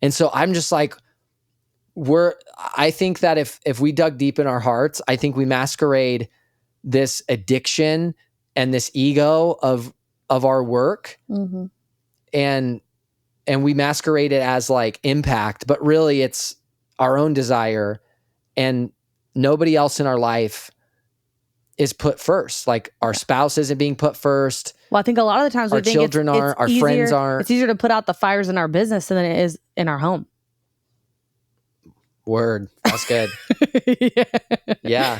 And so I'm just like, I think that if we dug deep in our hearts, I think we masquerade this addiction and this ego of our work, and we masquerade it as like impact, but really it's our own desire, and nobody else in our life is put first. Like our spouse isn't being put first. Well, I think a lot of the times our we think children it's aren't, our easier, friends aren't. It's easier to put out the fires in our business than it is in our home. Word. That's good. Yeah.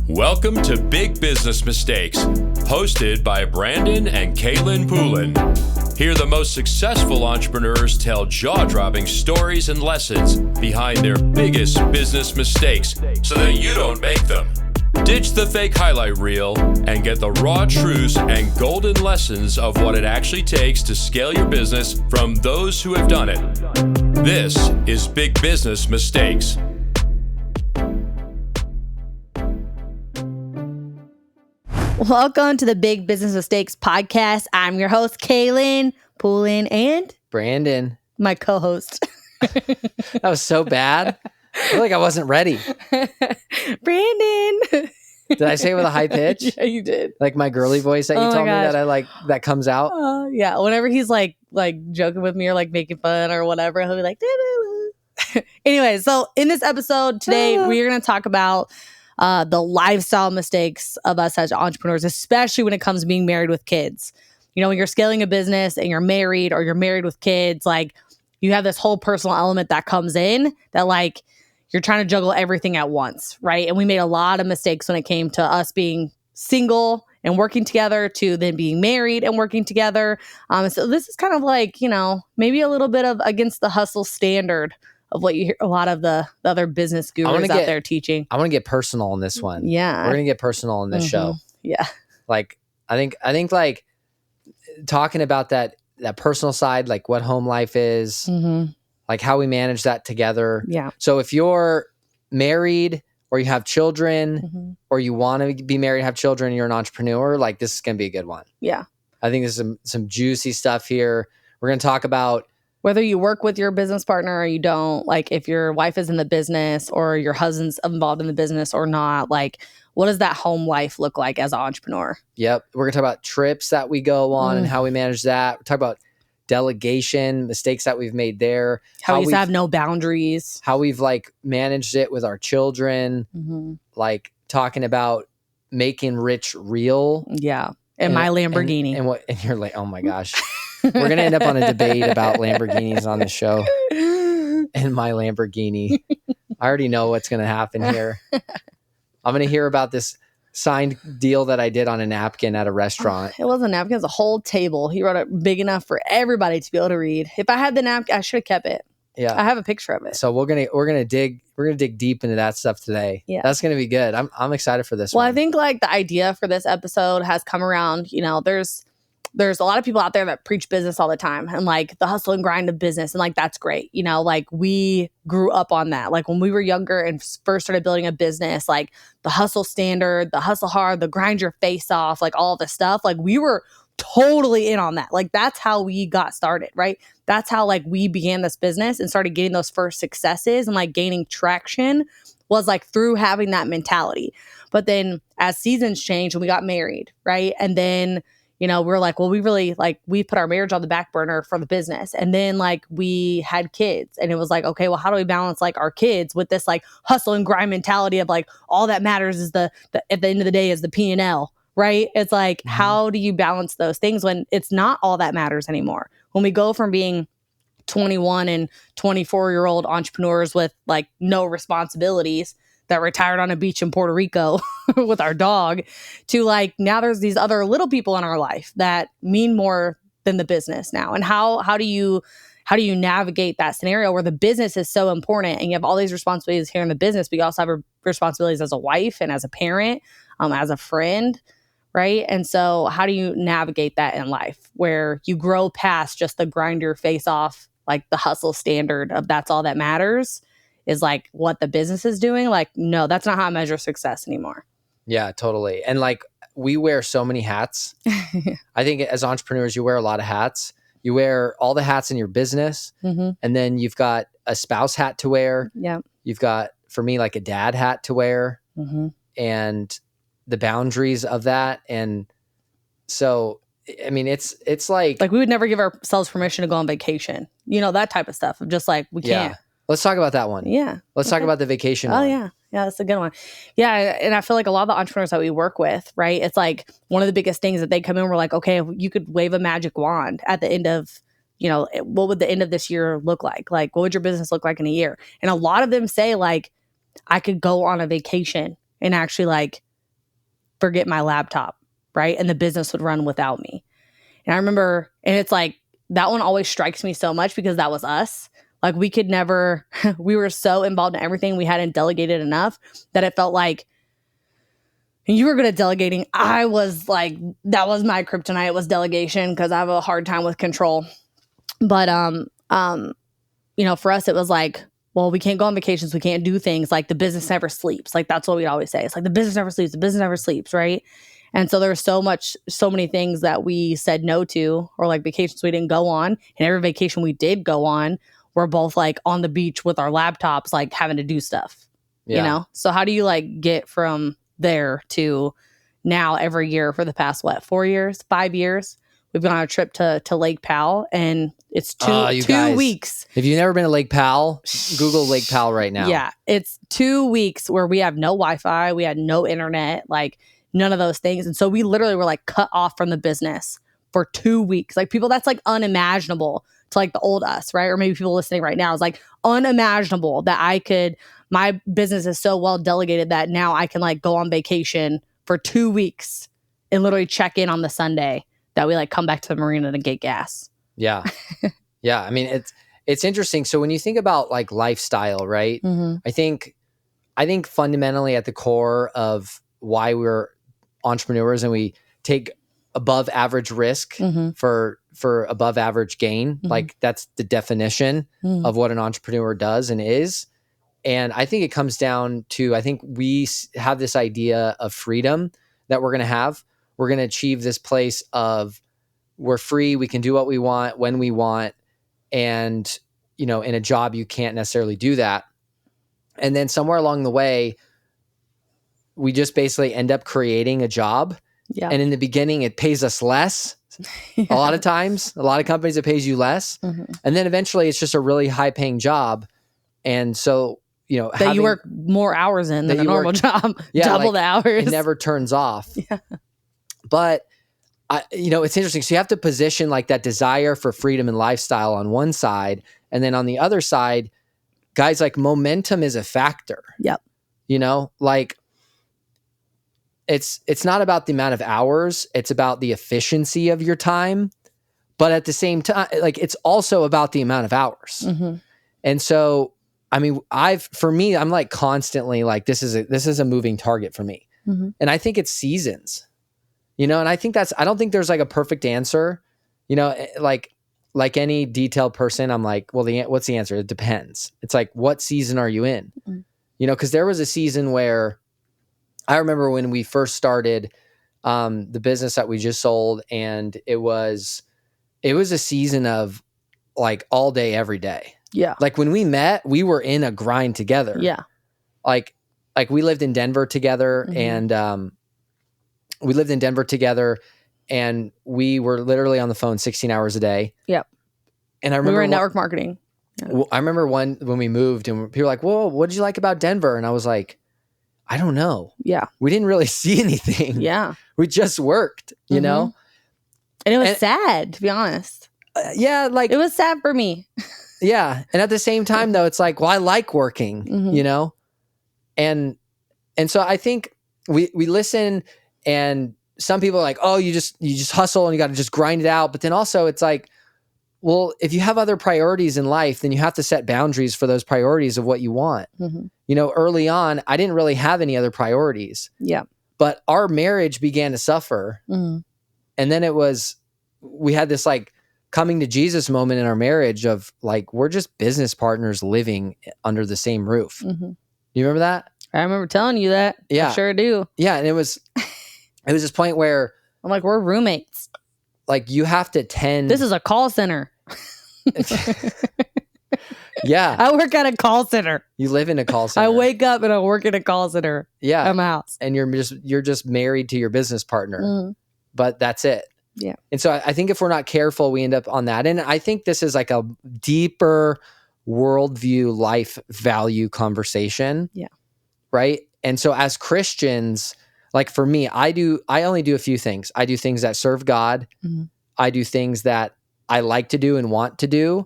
Welcome to Big Business Mistakes, hosted by Brandon and Kaylin Poulin. Here, the most successful entrepreneurs tell jaw-dropping stories and lessons behind their biggest business mistakes so that you don't make them. Ditch the fake highlight reel and get the raw truths and golden lessons of what it actually takes to scale your business from those who have done it. This is Big Business Mistakes. Welcome to the Big Business Mistakes podcast. I'm your host, Kaylin Poulin, and Brandon, my co-host. That was so bad. I feel like I wasn't ready. Brandon. Did I say it with a high pitch? Yeah, you did. Like my girly voice that you told me that I like, that comes out? Yeah, whenever he's like joking with me or like making fun or whatever, he'll be like, anyway, so in this episode today, we're going to talk about the lifestyle mistakes of us as entrepreneurs, especially when it comes to being married with kids. You know, when you're scaling a business and you're married or you're married with kids, like you have this whole personal element that comes in that like you're trying to juggle everything at once, right? And we made a lot of mistakes when it came to us being single and working together to then being married and working together. So this is kind of like, you know, maybe a little bit of against the hustle standard of what you hear a lot of the other business gurus out there teaching. I want to get personal on this one. Yeah. We're going to get personal in this show. Yeah. Like, I think like talking about that personal side, like what home life is, like how we manage that together. Yeah. So if you're married or you have children or you want to be married, have children, you're an entrepreneur, like this is going to be a good one. Yeah. I think there's some juicy stuff here. We're going to talk about whether you work with your business partner or you don't, like if your wife is in the business or your husband's involved in the business or not, like what does that home life look like as an entrepreneur? Yep. We're going to talk about trips that we go on and how we manage that. We'll talk about delegation, mistakes that we've made there. How we used to have no boundaries. How we've like managed it with our children. Like talking about making rich real. Yeah. And my Lamborghini. And you're like, oh my gosh. We're going to end up on a debate about Lamborghinis on the show. And my Lamborghini. I already know what's going to happen here. I'm going to hear about this signed deal that I did on a napkin at a restaurant. It wasn't a napkin, it was a whole table. He wrote it big enough for everybody to be able to read. If I had the napkin, I should have kept it. Yeah. I have a picture of it. So we're gonna dig deep into that stuff today. Yeah. That's gonna be good. I'm excited for this one. Well, I think like the idea for this episode has come around, you know, there's a lot of people out there that preach business all the time and like the hustle and grind of business. And like, that's great. You know, like we grew up on that. Like when we were younger and first started building a business, like the hustle standard, the hustle hard, the grind your face off, like all this stuff, like we were totally in on that. Like that's how we got started, right? That's how like we began this business and started getting those first successes and like gaining traction was like through having that mentality. But then as seasons changed and we got married, right? And then you know, we're like, well, we really like, we put our marriage on the back burner for the business. And then like we had kids and it was like, okay, well, how do we balance like our kids with this like hustle and grind mentality of like, all that matters is the at the end of the day is the P&L, right? It's like, how do you balance those things when it's not all that matters anymore? When we go from being 21 and 24-year-old entrepreneurs with like no responsibilities that retired on a beach in Puerto Rico with our dog to like, now there's these other little people in our life that mean more than the business now. And how do you navigate that scenario where the business is so important and you have all these responsibilities here in the business, but you also have responsibilities as a wife and as a parent, as a friend, right? And so how do you navigate that in life where you grow past just the grind your face off, like the hustle standard of that's all that matters is like what the business is doing? Like, no, that's not how I measure success anymore. Yeah, totally. And like we wear so many hats. I think as entrepreneurs, you wear a lot of hats You wear all the hats in your business, and then you've got a spouse hat to wear. Yeah. You've got, for me, like a dad hat to wear, and the boundaries of that. And so, I mean, it's like we would never give ourselves permission to go on vacation. You know, that type of stuff. Just like, we can't. Let's talk about that one. Yeah. Let's talk about the vacation one. Yeah. Yeah, that's a good one. Yeah, and I feel like a lot of the entrepreneurs that we work with, right? It's like one of the biggest things that they come in, we're like, okay, you could wave a magic wand at the end of, you know, what would the end of this year look like? Like, what would your business look like in a year? And a lot of them say, like, I could go on a vacation and actually, like, forget my laptop, right? And the business would run without me. And I remember, and it's like, that one always strikes me so much because that was us. Like, we could never, we were so involved in everything. We hadn't delegated enough that it felt like you were good at delegating. I was like, that was my kryptonite, was delegation, because I have a hard time with control. But, you know, for us, it was like, well, we can't go on vacations. We can't do things. Like, the business never sleeps. Like, that's what we'd always say. It's like, the business never sleeps. The business never sleeps, right? And so there was so many things that we said no to, or like vacations we didn't go on. And every vacation we did go on, we're both like on the beach with our laptops, like having to do stuff, you know? So how do you like get from there to now every year for the past, 4 years, 5 years? We've gone on a trip to Lake Powell, and it's two weeks. If you've never been to Lake Powell, Google Lake Powell right now. Yeah. It's 2 weeks where we have no Wi-Fi. We had no internet, like none of those things. And so we literally were like cut off from the business for 2 weeks. Like, people, that's like unimaginable to like the old us, right? Or maybe people listening right now is like unimaginable that my business is so well delegated that now I can like go on vacation for 2 weeks and literally check in on the Sunday that we like come back to the marina to get gas. Yeah. Yeah. I mean, it's interesting. So when you think about like lifestyle, right? I think fundamentally at the core of why we're entrepreneurs and we take above average risk for above average gain. Like, that's the definition of what an entrepreneur does and is. And I think it comes down to, I think we have this idea of freedom that we're going to have. We're going to achieve this place of we're free. We can do what we want when we want. And, you know, in a job, you can't necessarily do that. And then somewhere along the way, we just basically end up creating a job. Yeah. And in the beginning, it pays us less. A lot of times, a lot of companies, it pays you less. And then eventually it's just a really high paying job. And so, you know, that you work more hours in than a normal job, double the hours. It never turns off. Yeah. But, you know, it's interesting. So you have to position like that desire for freedom and lifestyle on one side. And then on the other side, guys, like, momentum is a factor. Yep. You know, like, it's not about the amount of hours, it's about the efficiency of your time. But at the same time, like, it's also about the amount of hours. And so, I mean, for me, I'm like constantly like, this is a moving target for me. And I think it's seasons, you know, and I don't think there's like a perfect answer, you know, like any detailed person, I'm like, well, what's the answer? It depends. It's like, what season are you in? You know, because there was a season where I remember when we first started the business that we just sold, and it was a season of like all day, every day. Yeah. Like, when we met, we were in a grind together. Yeah. Like we lived in Denver together, and we were literally on the phone 16 hours a day. Yep. And I remember we were in network marketing. Yeah. I remember when we moved, and people were like, "Whoa, what did you like about Denver?" And I was like, I don't know. Yeah. We didn't really see anything. Yeah. We just worked, you know? And it was sad, to be honest. Yeah. Like, it was sad for me. Yeah. And at the same time, though, it's like, well, I like working, you know? And so I think we listen, and some people are like, oh, you just hustle and you got to just grind it out. But then also it's like, well, if you have other priorities in life, then you have to set boundaries for those priorities of what you want. You know, early on, I didn't really have any other priorities. Yeah. But our marriage began to suffer. And then we had this like coming to Jesus moment in our marriage of like, we're just business partners living under the same roof. You remember that? I remember telling you that. Yeah. I sure do. Yeah. And it was this point where I'm like, we're roommates. like you have to tend. This is a call center. Yeah. I work at a call center. You live in a call center. I wake up and I work in a call center. Yeah. At my house. And you're just married to your business partner. But that's it. Yeah. And so I think if we're not careful, we end up on that. And I think this is like a deeper worldview, life value conversation. Yeah. Right. And so as Christians, like for me, I only do a few things. I do things that serve God. I do things that I like to do and want to do,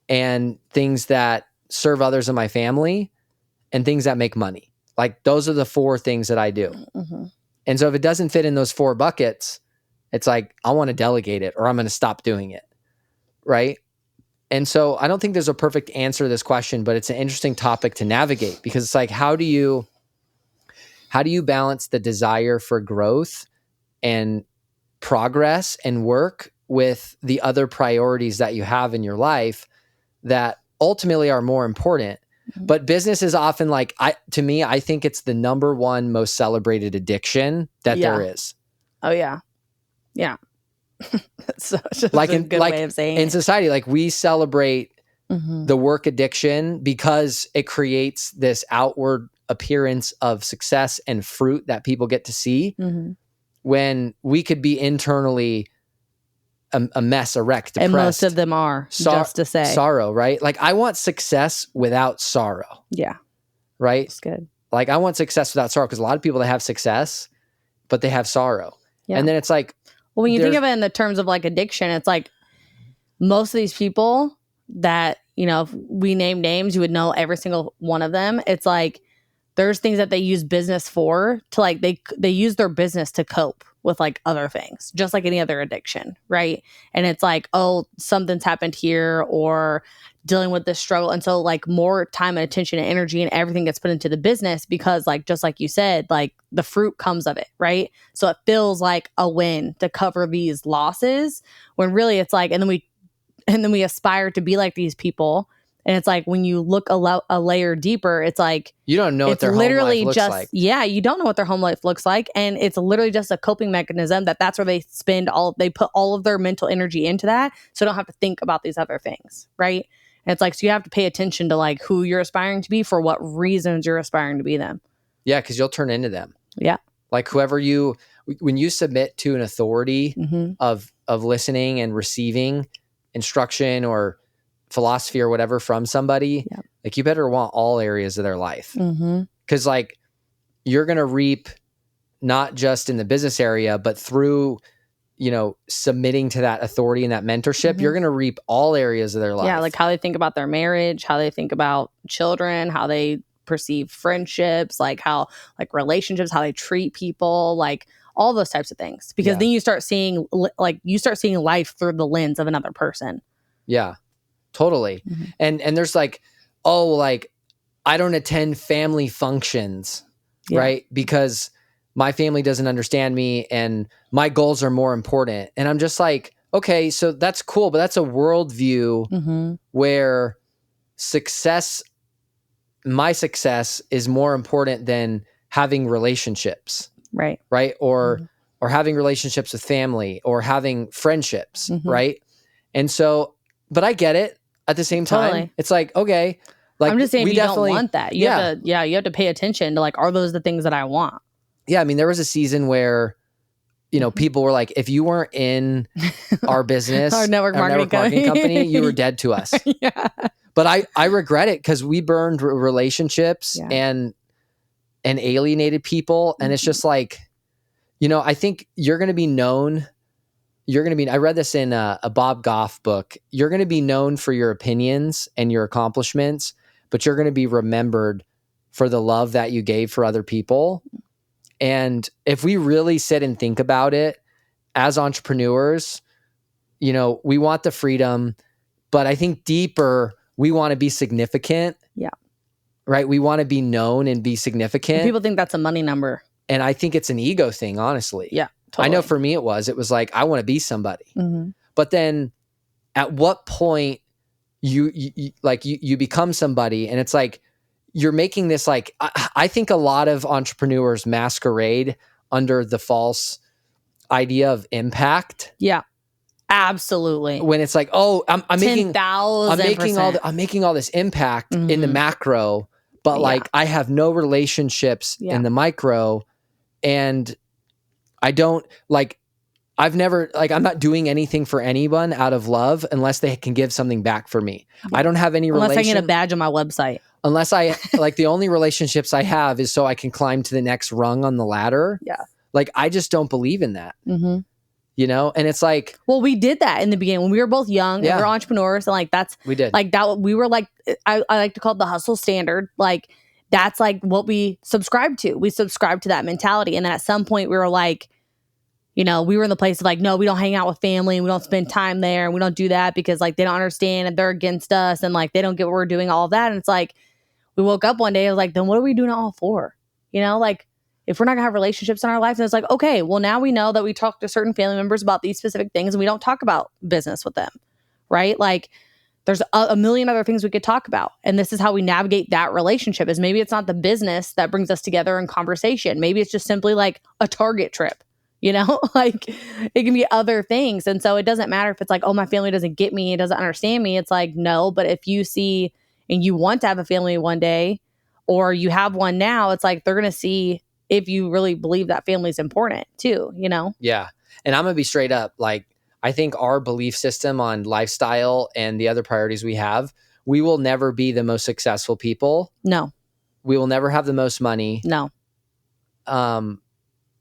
and things that serve others in my family, and things that make money. Like those are the 4 things that I do. And so if it doesn't fit in those 4 buckets, it's like, I want to delegate it or I'm going to stop doing it. Right. And so I don't think there's a perfect answer to this question, but it's an interesting topic to navigate, because it's like, how do you balance the desire for growth and progress and work with the other priorities that you have in your life that ultimately are more important? But business is often like, to me, I think it's the number one most celebrated addiction that there is. Oh yeah. Yeah. That's such a good way of saying in it. society, like we celebrate the work addiction because it creates this outward appearance of success and fruit that people get to see, when we could be internally a mess, a wreck, depressed. And most of them are, just to say. Sorrow, right? Like I want success without sorrow. Yeah. Right? That's good. Like I want success without sorrow, because a lot of people that have success, but they have sorrow. Yeah. And then it's like, well, when you think of it in the terms of like addiction, it's like most of these people that, you know, if we name names, you would know every single one of them. It's like there's things that they use business for, to like they use their business to cope with like other things, just like any other addiction, right? And it's like, oh, something's happened here, or dealing with this struggle. And so like more time and attention and energy and everything gets put into the business, because like, just like you said, like the fruit comes of it, right? So it feels like a win to cover these losses, when really it's like, and then we aspire to be like these people. And it's like, when you look a layer deeper, it's like, you don't know what their home life looks like. Yeah, you don't know what their home life looks like. And it's literally just a coping mechanism that's where they they put all of their mental energy into that. So they don't have to think about these other things. Right. And it's like, so you have to pay attention to like who you're aspiring to be, for what reasons you're aspiring to be them. Yeah. Cause you'll turn into them. Yeah. Like when you submit to an authority of listening and receiving instruction or philosophy or whatever from somebody, like you better want all areas of their life. Cause like you're going to reap not just in the business area, but through, you know, submitting to that authority and that mentorship, you're going to reap all areas of their life. Yeah. Like how they think about their marriage, how they think about children, how they perceive friendships, like how, like relationships, how they treat people, like all those types of things. Because then you start seeing life through the lens of another person. Yeah. Totally. And there's like, oh, like I don't attend family functions, right? Because my family doesn't understand me and my goals are more important. And I'm just like, okay, so that's cool, but that's a worldview where my success is more important than having relationships. Right. Right. Or having relationships with family, or having friendships. Right. And so, but I get it. At the same time, it's like, okay, like I'm just saying, you don't want that. You have to pay attention to like, are those the things that I want? Yeah. I mean, there was a season where, you know, people were like, if you weren't in our business, our network marketing company, you were dead to us. But I regret it, because we burned relationships and alienated people. And it's just like, you know, I think you're going to be known. I read this in a Bob Goff book. You're going to be known for your opinions and your accomplishments, but you're going to be remembered for the love that you gave for other people. And if we really sit and think about it as entrepreneurs, you know, we want the freedom, but I think deeper, we want to be significant. Yeah. Right? We want to be known and be significant. And people think that's a money number. And I think it's an ego thing, honestly. Yeah. Totally. I know for me it was like, I want to be somebody. But then at what point you become somebody, and it's like, you're making this like, I think a lot of entrepreneurs masquerade under the false idea of impact. Yeah. Absolutely. When it's like, oh, I'm making 10,000%. I'm making all this impact in the macro, but like I have no relationships in the micro, and I don't like. I've never like I'm not doing anything for anyone out of love unless they can give something back for me. I don't have any unless I get a badge on my website. Unless I like the only relationships I have is so I can climb to the next rung on the ladder. Yeah. Like I just don't believe in that. You know, and it's like, well, we did that in the beginning when we were both young and we were entrepreneurs, and like we did like that. We were like, I like to call it the hustle standard. Like that's like what we subscribed to. We subscribed to that mentality, and then at some point we were like, you know, we were in the place of like, no, we don't hang out with family and we don't spend time there and we don't do that because like they don't understand and they're against us and like they don't get what we're doing, all of that. And it's like we woke up one day and was like, then what are we doing it all for? You know, like if we're not gonna have relationships in our life, then it's like, okay, well now we know that we talk to certain family members about these specific things and we don't talk about business with them, right? Like there's a million other things we could talk about. And this is how we navigate that relationship is maybe it's not the business that brings us together in conversation. Maybe it's just simply like a Target trip. You know, like it can be other things. And so it doesn't matter if it's like, oh, my family doesn't get me, it doesn't understand me. It's like, no, but if you see and you want to have a family one day or you have one now, it's like they're going to see if you really believe that family is important too, you know? Yeah. And I'm going to be straight up. Like, I think our belief system on lifestyle and the other priorities we have, we will never be the most successful people. No. We will never have the most money. No.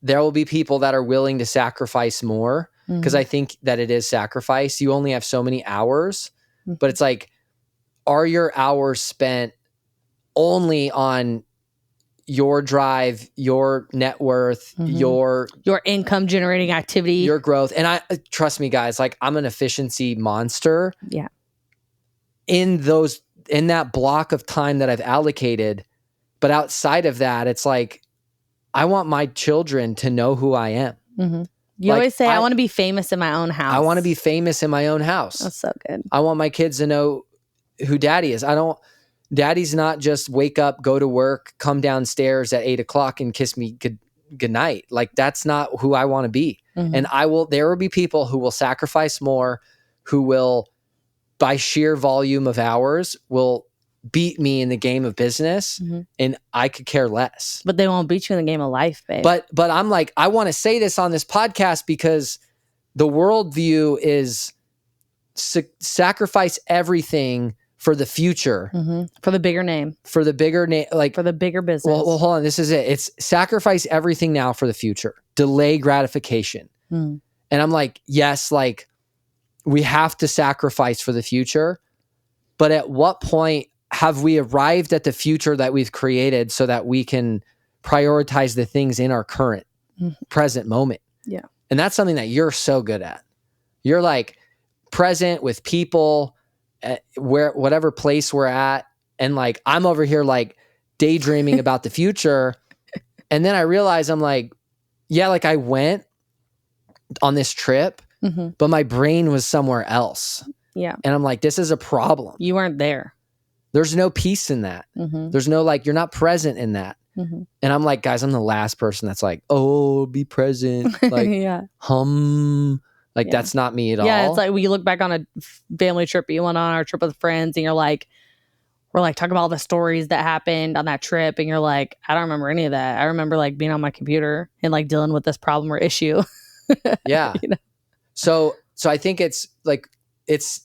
There will be people that are willing to sacrifice more because I think that it is sacrifice. You only have so many hours, but it's like, are your hours spent only on your drive, your net worth, your income generating activity, your growth? And I trust me, guys, like I'm an efficiency monster. Yeah. In that block of time that I've allocated, but outside of that, it's like, I want my children to know who I am. You always say, I want to be famous in my own house. I want to be famous in my own house. That's so good. I want my kids to know who daddy is. Daddy's not just wake up, go to work, come downstairs at 8:00 and kiss me good night. Like that's not who I want to be. And there will be people who will sacrifice more, who will, by sheer volume of hours, will beat me in the game of business, and I could care less. But they won't beat you in the game of life, babe. But I'm like, I want to say this on this podcast because the worldview is sacrifice everything for the future. For the bigger name. For the bigger name, like for the bigger business. Well, hold on. This is it. It's sacrifice everything now for the future. Delay gratification. And I'm like, yes, like we have to sacrifice for the future. But at what point have we arrived at the future that we've created so that we can prioritize the things in our current present moment? Yeah. And that's something that you're so good at. You're like present with people at whatever place we're at. And like, I'm over here like daydreaming about the future. And then I realize I'm like, yeah, like I went on this trip, but my brain was somewhere else. Yeah. And I'm like, this is a problem. You weren't there. There's no peace in that. There's no like, you're not present in that. And I'm like, guys, I'm the last person that's like, oh, be present. Like, that's not me at all. Yeah, it's like when you look back on a family trip you went on, our trip with friends, and you're like, we're like talking about all the stories that happened on that trip, and you're like, I don't remember any of that. I remember like being on my computer and like dealing with this problem or issue. Yeah. You know? So I think it's like,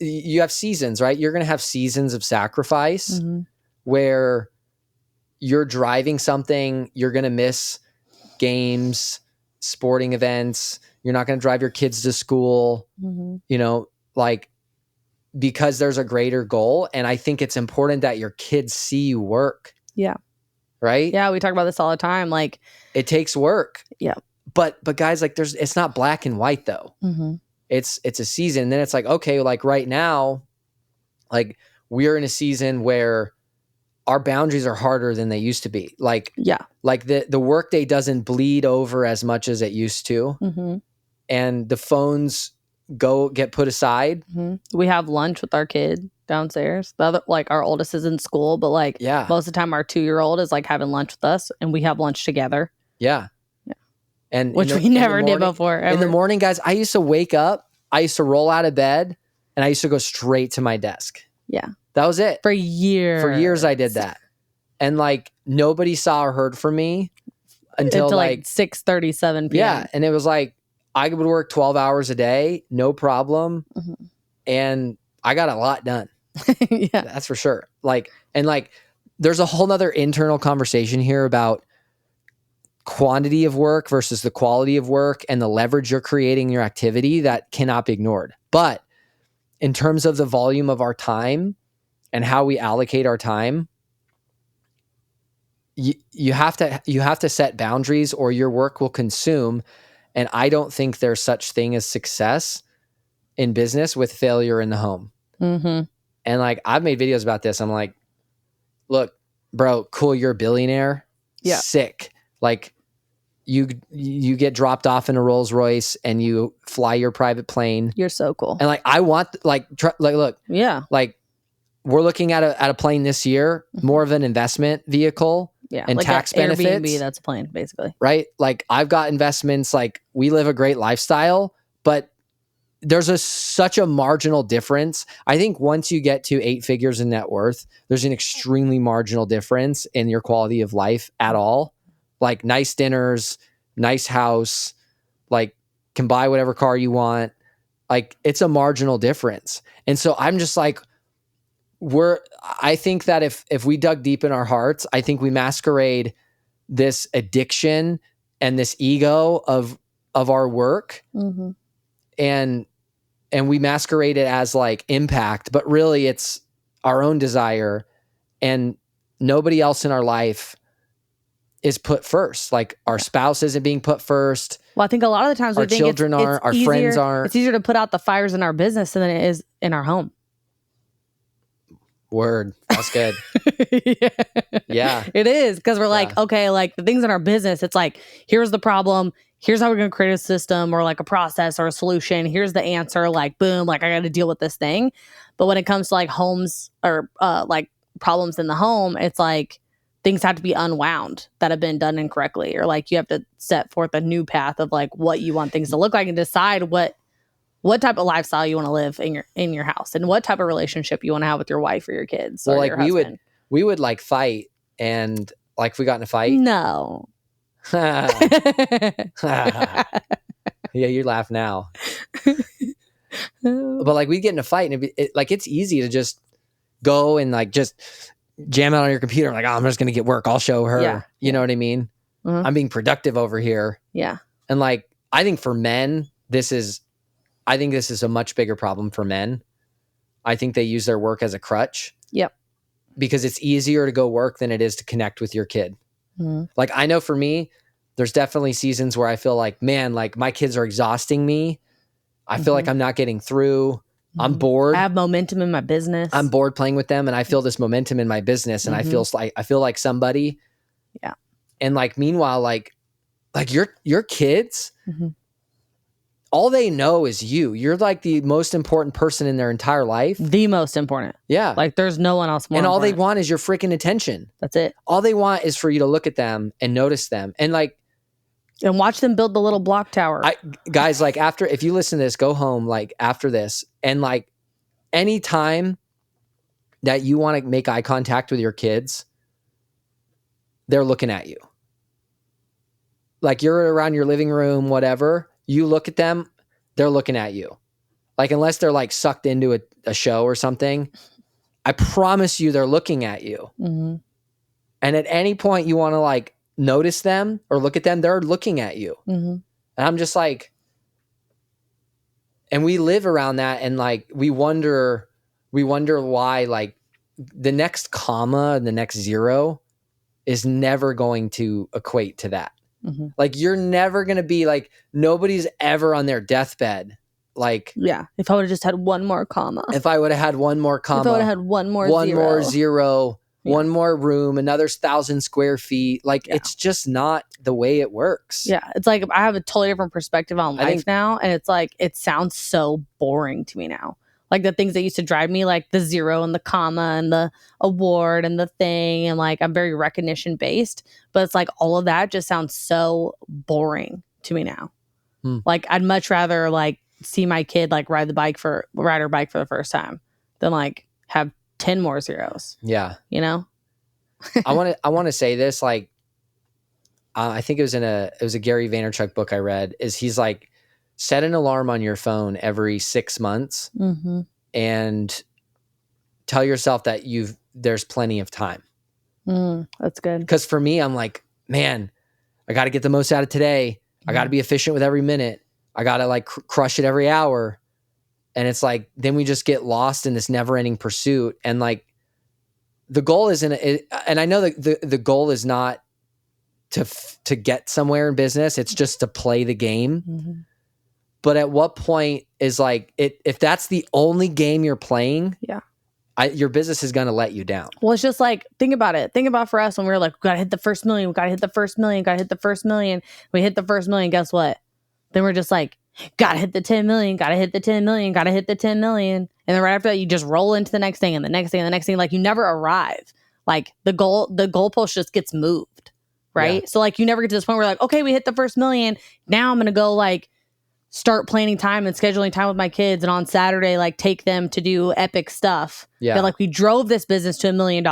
you have seasons, right? You're going to have seasons of sacrifice where you're driving something, you're going to miss games, sporting events. You're not going to drive your kids to school, you know, like because there's a greater goal. And I think it's important that your kids see you work. Yeah. Right? Yeah. We talk about this all the time. Like it takes work. Yeah. But guys, like it's not black and white though. It's a season. And then it's like, okay, like right now, like we're in a season where our boundaries are harder than they used to be. Like, like the workday doesn't bleed over as much as it used to. And the phones get put aside. We have lunch with our kid downstairs. The other, like our oldest is in school, but like most of the time our 2-year-old is like having lunch with us and we have lunch together. Yeah. And which we never did before. Ever. In the morning, guys, I used to wake up. I used to roll out of bed and I used to go straight to my desk. Yeah. That was it. For years. For years I did that. And like nobody saw or heard from me until like 6:37 p.m. Yeah. And it was like I would work 12 hours a day, no problem. Mm-hmm. And I got a lot done. Yeah. That's for sure. Like, and like there's a whole nother internal conversation here about quantity of work versus the quality of work and the leverage you're creating in your activity that cannot be ignored. But in terms of the volume of our time and how we allocate our time, you have to set boundaries or your work will consume. And I don't think there's such thing as success in business with failure in the home. Mm-hmm. And like I've made videos about this. I'm like, look, bro, cool, you're a billionaire. Yeah. Sick. Like you get dropped off in a Rolls Royce and you fly your private plane. You're so cool. And like I want like look, yeah. like we're looking at a plane this year, more of an investment vehicle. Yeah. And like tax Airbnb, benefits. that's a plane, basically. Right? Like I've got investments, like we live a great lifestyle, but there's such a marginal difference. I think once you get to 8 figures in net worth, there's an extremely marginal difference in your quality of life at all. Like nice dinners, nice house, like can buy whatever car you want. Like it's a marginal difference. And so I'm just like, I think that if we dug deep in our hearts, I think we masquerade this addiction and this ego of our work. Mm-hmm. And we masquerade it as like impact, but really it's our own desire and nobody else in our life is put first. Like our spouse isn't being put first. Well, I think a lot of the times our we think children it's aren't, our easier, friends aren't. It's easier to put out the fires in our business than it is in our home. Word. That's good. Yeah. It is. Because we're like, okay, like the things in our business, it's like, here's the problem. Here's how we're going to create a system or like a process or a solution. Here's the answer. Like, boom, like I got to deal with this thing. But when it comes to like homes or like problems in the home, it's like things have to be unwound that have been done incorrectly. Or like you have to set forth a new path of like what you want things to look like and decide what type of lifestyle you want to live in your house and what type of relationship you want to have with your wife or your kids. Well, or like your husband. we would like fight and like if we got in a fight. No. Yeah, you laugh now. But like we get in a fight and it's easy to just go and like just jam out on your computer. I'm like, oh, I'm just going to get work. I'll show her. Yeah. You know what I mean? Mm-hmm. I'm being productive over here. Yeah. And like, I think for men, this is a much bigger problem for men. I think they use their work as a crutch. Yep. Because it's easier to go work than it is to connect with your kid. Mm-hmm. Like I know for me, there's definitely seasons where I feel like, man, like my kids are exhausting me. I feel like I'm not getting through. I'm bored. I have momentum in my business. I'm bored playing with them and I feel this momentum in my business and I feel like somebody. Yeah. And like meanwhile, like your kids, all they know is you. You're like the most important person in their entire life. The most important. Yeah. Like there's no one else more And all important. they want is your freaking attention. That's it. All they want is for you to look at them and notice them. And like, and watch them build the little block tower. Guys, like if you listen to this, go home like after this and like any time that you want to make eye contact with your kids, they're looking at you. Like you're around your living room, whatever, you look at them, they're looking at you. Like unless they're like sucked into a show or something, I promise you they're looking at you. Mm-hmm. And at any point you want to like notice them or look at them, they're looking at you. Mm-hmm. And I'm just like, and we live around that and like we wonder why like the next comma and the next zero is never going to equate to that. Mm-hmm. Like you're never going to be like, nobody's ever on their deathbed. Like, yeah, if I would have just had one more comma. If I would have had one more comma. If I would have had one more zero. One more room, another 1,000 square feet. Like it's just not the way it works. Yeah. It's like I have a totally different perspective on life now. And it's like, it sounds so boring to me now. Like the things that used to drive me, like the zero and the comma and the award and the thing. And like, I'm very recognition based, but it's like all of that just sounds so boring to me now. Like I'd much rather like see my kid like ride her bike for the first time than like have 10 more zeros. Yeah. You know? I want to say this, like, I think it was a Gary Vaynerchuk book I read, is he's like, set an alarm on your phone every 6 months and tell yourself that there's plenty of time. That's good. Because for me, I'm like, man, I got to get the most out of today. I got to be efficient with every minute. I got to like crush it every hour. And it's like, then we just get lost in this never ending pursuit. And like, the goal isn't, and I know that the goal is not to get somewhere in business. It's just to play the game. But at what point is like, if that's the only game you're playing, your business is going to let you down. Well, it's just like, think about it. Think about for us when we were like, we got to hit the first million. We got to hit the first million. Got to hit the first million. We hit the first million. Guess what? Then we're just like, got to hit the 10 million. Got to hit the 10 million. Got to hit the 10 million. And then right after that, you just roll into the next thing and the next thing and the next thing. Like you never arrive. Like the goalpost just gets moved. Right. Yeah. So like you never get to this point where like, okay, we hit the first million. Now I'm going to go like start planning time and scheduling time with my kids. And on Saturday, like take them to do epic stuff. Yeah. That like we drove this business to $1 million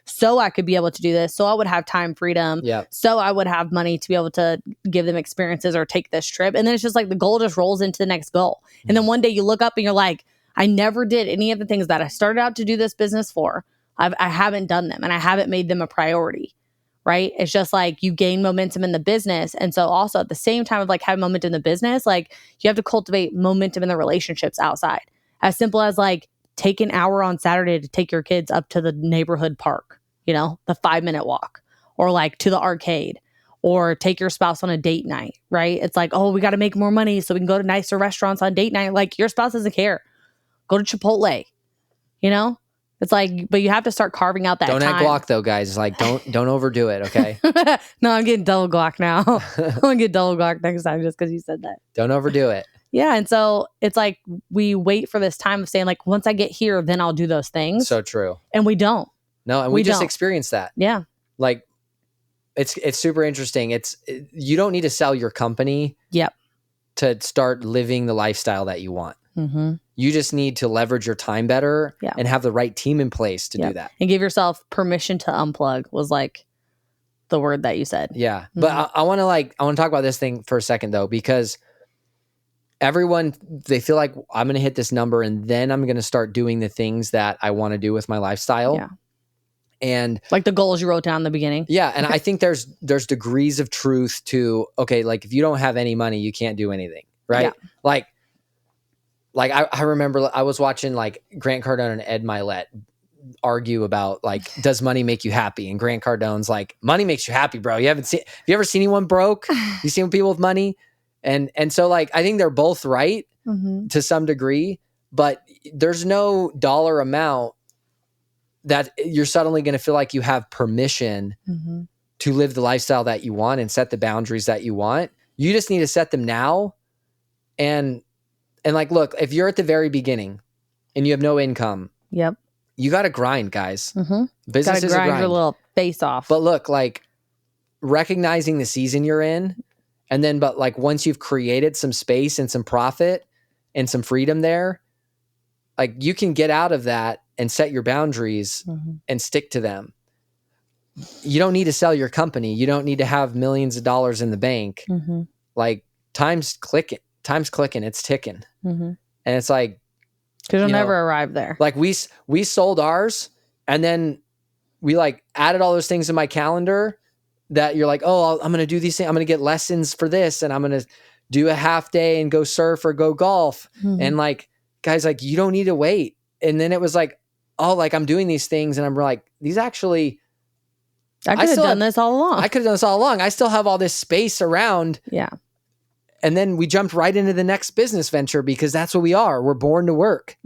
so I could be able to do this. So I would have time freedom. Yeah. So I would have money to be able to give them experiences or take this trip. And then it's just like the goal just rolls into the next goal. And then one day you look up and you're like, I never did any of the things that I started out to do this business for. I haven't done them and I haven't made them a priority. Right. It's just like you gain momentum in the business. And so also at the same time of like having momentum in the business, like you have to cultivate momentum in the relationships outside. As simple as like take an hour on Saturday to take your kids up to the neighborhood park, you know, the 5-minute walk, or like to the arcade, or take your spouse on a date night. Right. It's like, oh, we got to make more money so we can go to nicer restaurants on date night. Like your spouse doesn't care. Go to Chipotle, you know? It's like, but you have to start carving out that time. Don't add guac though, guys. Like, don't overdo it, okay? No, I'm getting double guac now. I'm gonna get double guac next time just because you said that. Don't overdo it. Yeah, and so it's like we wait for this time of saying like, once I get here, then I'll do those things. So true. And we don't. No, and we just experienced that. Yeah. Like, it's super interesting. You don't need to sell your company. Yep. To start living the lifestyle that you want. You just need to leverage your time better and have the right team in place to do that. And give yourself permission to unplug was like the word that you said. Yeah. But I want to talk about this thing for a second though, because everyone, they feel like I'm going to hit this number and then I'm going to start doing the things that I want to do with my lifestyle. Yeah. And like the goals you wrote down in the beginning. Yeah. And I think there's degrees of truth to, okay, like if you don't have any money, you can't do anything. Right. Yeah. Like I remember I was watching like Grant Cardone and Ed Milet argue about like, does money make you happy? And Grant Cardone's like, money makes you happy, bro. Have you ever seen anyone broke? You seen people with money? And so like, I think they're both right to some degree, but there's no dollar amount that you're suddenly going to feel like you have permission to live the lifestyle that you want and set the boundaries that you want. You just need to set them now. And like, look, if you're at the very beginning and you have no income, you got to grind, guys. Business is a grind. Your little face off. But look, like recognizing the season you're in, and then, but like once you've created some space and some profit and some freedom there, like you can get out of that and set your boundaries and stick to them. You don't need to sell your company. You don't need to have millions of dollars in the bank. Like time's clicking, it's ticking. And it's like, because you'll never arrive there. Like we sold ours and then we like added all those things in my calendar that you're like, oh, I'm going to do these things. I'm going to get lessons for this. And I'm going to do a half day and go surf or go golf. And like, guys, like you don't need to wait. And then it was like, oh, like I'm doing these things. And I'm like, these actually, I could have done this all along. I could have done this all along. I still have all this space around. Yeah. And then we jumped right into the next business venture because that's what we are. We're born to work.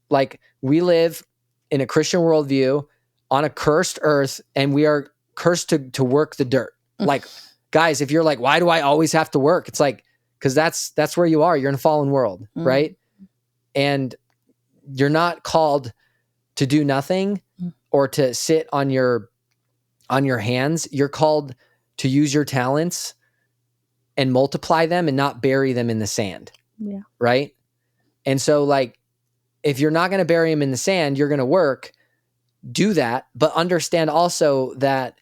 Like we live in a Christian worldview on a cursed earth and we are cursed to work the dirt. Like guys, if you're like, why do I always have to work? It's like, because that's where you are. You're in a fallen world, right? And you're not called to do nothing or to sit on your hands. You're called to use your talents and multiply them and not bury them in the sand. Yeah. Right. And so like, if you're not going to bury them in the sand, you're going to work, do that, but understand also that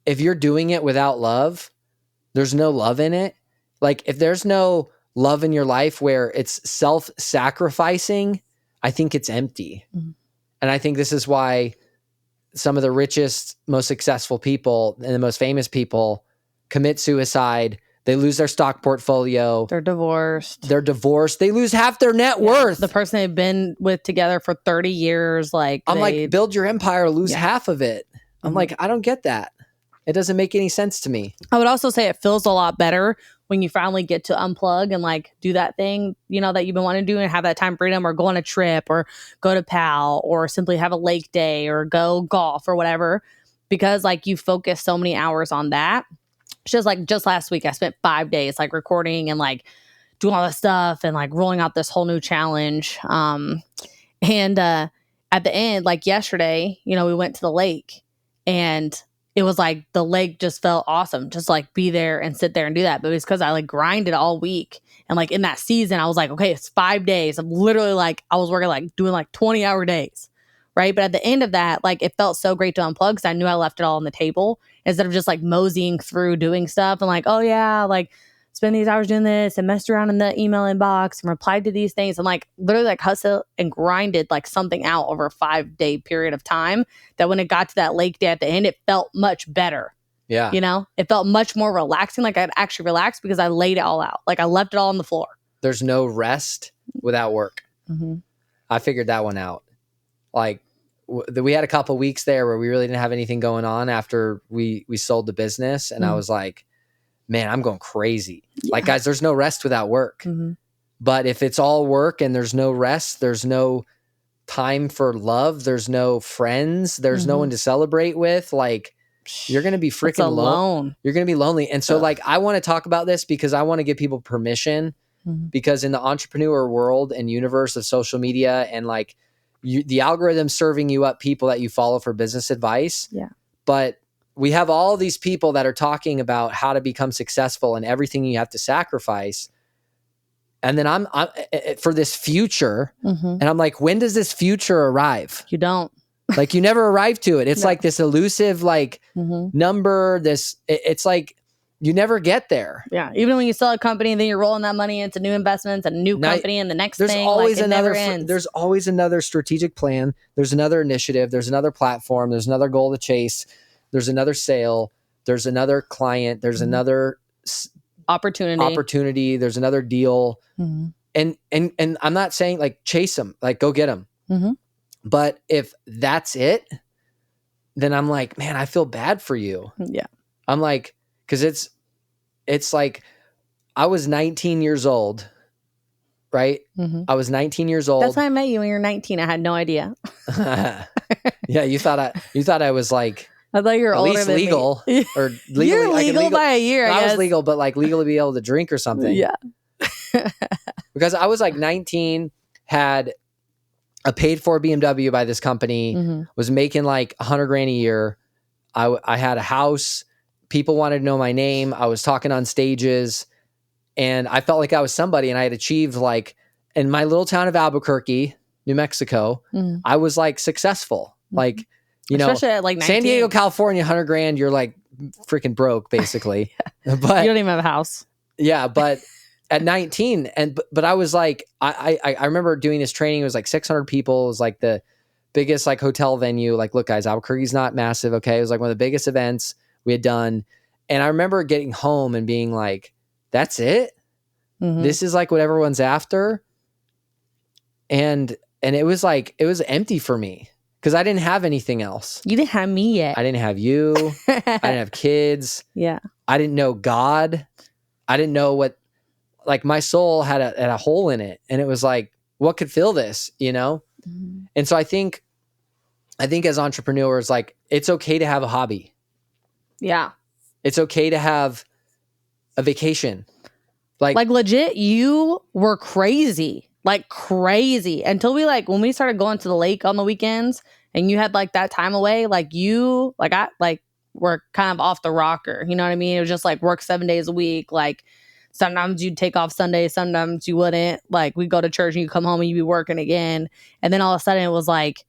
if you're doing it without love, there's no love in it. Like if there's no love in your life where it's self-sacrificing, I think it's empty. Mhm. And I think this is why some of the richest, most successful people and the most famous people commit suicide. They lose their stock portfolio. They're divorced. They lose half their net worth. The person they've been with together for 30 years, like I'm like, build your empire, lose half of it. I'm Mhm. like, I don't get that. It doesn't make any sense to me. I would also say it feels a lot better when you finally get to unplug and like do that thing, you know, that you've been wanting to do and have that time freedom, or go on a trip or go to PAL or simply have a lake day or go golf or whatever, because like you focus so many hours on that. It's just like just last week, I spent 5 days like recording and like doing all this stuff and like rolling out this whole new challenge. And at the end, like yesterday, you know, we went to the lake and it was like the lake just felt awesome. Just like be there and sit there and do that. But it's because I like grinded all week. And like in that season, I was like, okay, it's 5 days. I'm literally like, I was working like doing like 20-hour days. Right. But at the end of that, like it felt so great to unplug because I knew I left it all on the table instead of just like moseying through doing stuff and like, oh yeah, like spend these hours doing this and messed around in the email inbox and replied to these things and like literally like hustle and grinded like something out over a 5-day period of time that when it got to that lake day at the end, it felt much better. Yeah. You know, it felt much more relaxing. Like I'd actually relaxed because I laid it all out. Like I left it all on the floor. There's no rest without work. Mm-hmm. I figured that one out. Like we had a couple weeks there where we really didn't have anything going on after we sold the business. And I was like, man, I'm going crazy. Yeah. Like, guys, there's no rest without work. Mm-hmm. But if it's all work and there's no rest, there's no time for love, there's no friends, there's no one to celebrate with, like, you're going to be freaking alone. You're going to be lonely. And so, like, I want to talk about this because I want to give people permission because in the entrepreneur world and universe of social media and, like, the algorithm serving you up people that you follow for business advice. Yeah. But we have all these people that are talking about how to become successful and everything you have to sacrifice. And then I'm for this future. And I'm like, when does this future arrive? You don't. Like you never arrive to it. It's like this elusive, like number, it's like you never get there. Yeah. Even when you sell a company and then you're rolling that money into new investments and a new company and the next thing, like it never ends. There's always another strategic plan. There's another initiative. There's another platform. There's another goal to chase. There's another sale. There's another client. There's another opportunity. There's another deal. And I'm not saying like chase them, like go get them. But if that's it, then I'm like, man, I feel bad for you. Yeah. I'm like, because it's like I was 19 years old, right? I was 19 years old. That's when I met you when you were 19. I had no idea. Yeah, you thought I was like, I thought you were at older least than legal me. or legally. You're legal by a year. I was legal, but like legal to be able to drink or something. Yeah. Because I was like 19, had a paid for BMW by this company, was making like $100,000 a year. I had a house. People wanted to know my name. I was talking on stages and I felt like I was somebody and I had achieved like in my little town of Albuquerque, New Mexico, I was like successful. Like, you know, especially at like 19. San Diego, California, $100,000, you're like freaking broke basically. But you don't even have a house. Yeah. But at 19 but I was like, I remember doing this training. It was like 600 people. It was like the biggest like hotel venue. Like, look guys, Albuquerque's not massive. Okay. It was like one of the biggest events we had done. And I remember getting home and being like, that's it. This is like what everyone's after. And it was like, it was empty for me because I didn't have anything else. You didn't have me yet. I didn't have you. I didn't have kids. Yeah. I didn't know God. I didn't know what, like my soul had a hole in it. And it was like, what could fill this, you know? And so I think as entrepreneurs, like it's okay to have a hobby. Yeah. It's okay to have a vacation. Like legit, you were crazy. Like crazy. Until when we started going to the lake on the weekends and you had like that time away, like you, were kind of off the rocker. You know what I mean? It was just like work 7 days a week, like sometimes you'd take off Sunday, sometimes you wouldn't. Like we'd go to church and you come home and you'd be working again. And then all of a sudden it was like,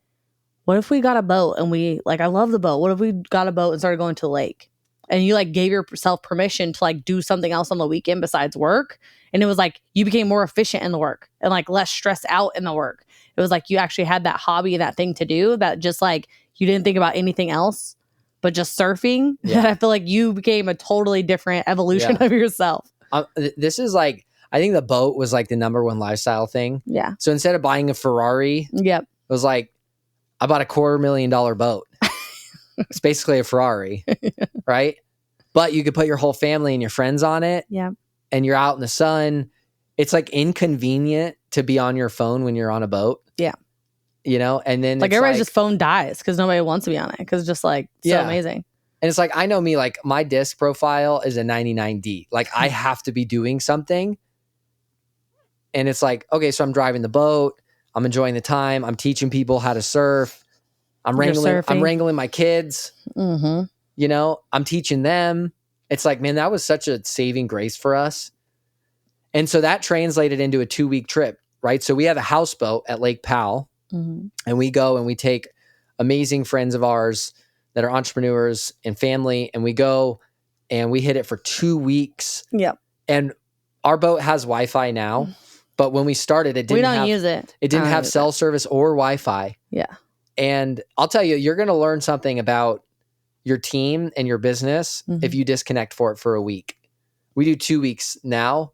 what if we got a boat and we like, I love the boat. What if we got a boat and started going to the lake? And you like gave yourself permission to like do something else on the weekend besides work. And it was like you became more efficient in the work and like less stressed out in the work. It was like you actually had that hobby and that thing to do that just like you didn't think about anything else but just surfing. Yeah. I feel like you became a totally different evolution of yourself. This is like, I think the boat was like the number one lifestyle thing. Yeah. So instead of buying a Ferrari, Yep. it was like, I bought a $250,000 boat. It's basically a Ferrari, right? But you could put your whole family and your friends on it. Yeah. And you're out in the sun. It's like inconvenient to be on your phone when you're on a boat. Yeah. You know, and then like everybody's just phone dies because nobody wants to be on it because it's just like so amazing. And it's like, I know me, like my disc profile is a 99D. Like I have to be doing something. And it's like, okay, so I'm driving the boat. I'm enjoying the time. I'm teaching people how to surf. I'm wrangling my kids. Mm-hmm. You know, I'm teaching them. It's like, man, that was such a saving grace for us. And so that translated into a 2-week trip, right? So we have a houseboat at Lake Powell, and we go and we take amazing friends of ours that are entrepreneurs and family, and we go and we hit it for 2 weeks. Yep. And our boat has Wi-Fi now, but when we started, it didn't use it. It didn't have cell service or Wi-Fi. Yeah. And I'll tell you, you're going to learn something about your team and your business if you disconnect for a week. We do 2 weeks now,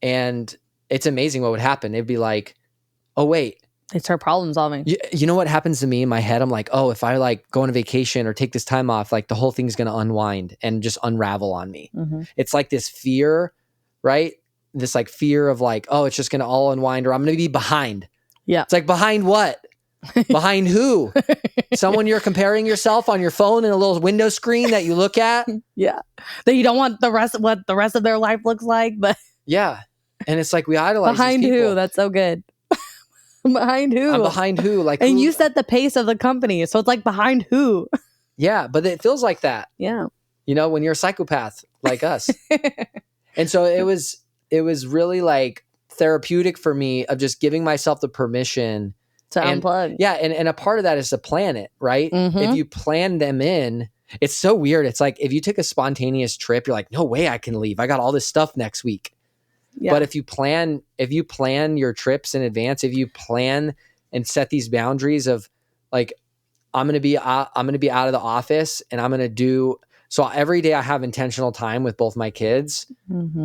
and it's amazing what would happen. It'd be like, oh, wait. They start problem solving. You know what happens to me in my head? I'm like, oh, if I like go on a vacation or take this time off, like the whole thing's going to unwind and just unravel on me. It's like this fear, right? This like fear of like, oh, it's just going to all unwind or I'm going to be behind. Yeah. It's like, behind what? Behind who? Someone you're comparing yourself on your phone in a little window screen that you look at? Yeah. That you don't want what the rest of their life looks like, but yeah. And it's like we idolize behind these people. who? That's so good. Behind who? I'm behind who? Like, and who? you set the pace of the company, so it's like behind who? Yeah, but it feels like that. Yeah. You know, when you're a psychopath like us. And so it was really like therapeutic for me of just giving myself the permission to unplug. Yeah, and a part of that is to plan it, right? If you plan them in, it's so weird. It's like if you took a spontaneous trip, you're like, no way I can leave. I got all this stuff next week. Yeah. But if you plan your trips in advance, if you plan and set these boundaries of like, I'm going to be out of the office and I'm going to do, so every day I have intentional time with both my kids.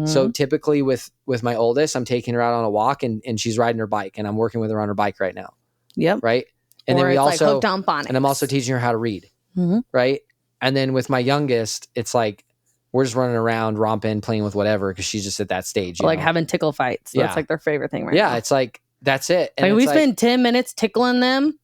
So typically with my oldest, I'm taking her out on a walk and she's riding her bike and I'm working with her on her bike right now. Yep. Right. And or then we also, like hooked on phonics. And I'm also teaching her how to read. Right. And then with my youngest, it's like, we're just running around, romping, playing with whatever, because she's just at that stage. Like having tickle fights. So that's like their favorite thing right now. Yeah, it's like, that's it. And like we spend 10 minutes tickling them.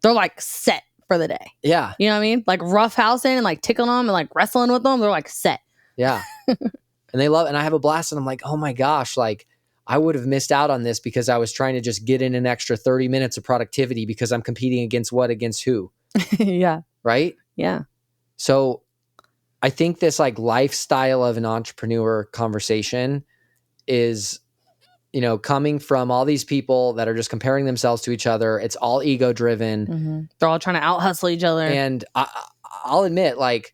They're like set for the day. Yeah. You know what I mean? Like roughhousing and like tickling them and like wrestling with them. They're like set. Yeah. And they love it. And I have a blast. And I'm like, oh my gosh, like I would have missed out on this because I was trying to just get in an extra 30 minutes of productivity because I'm competing against what? Against who? Yeah. Right? Yeah. So I think this like lifestyle of an entrepreneur conversation is, you know, coming from all these people that are just comparing themselves to each other. It's all ego driven. They're all trying to out hustle each other. And I'll admit, like,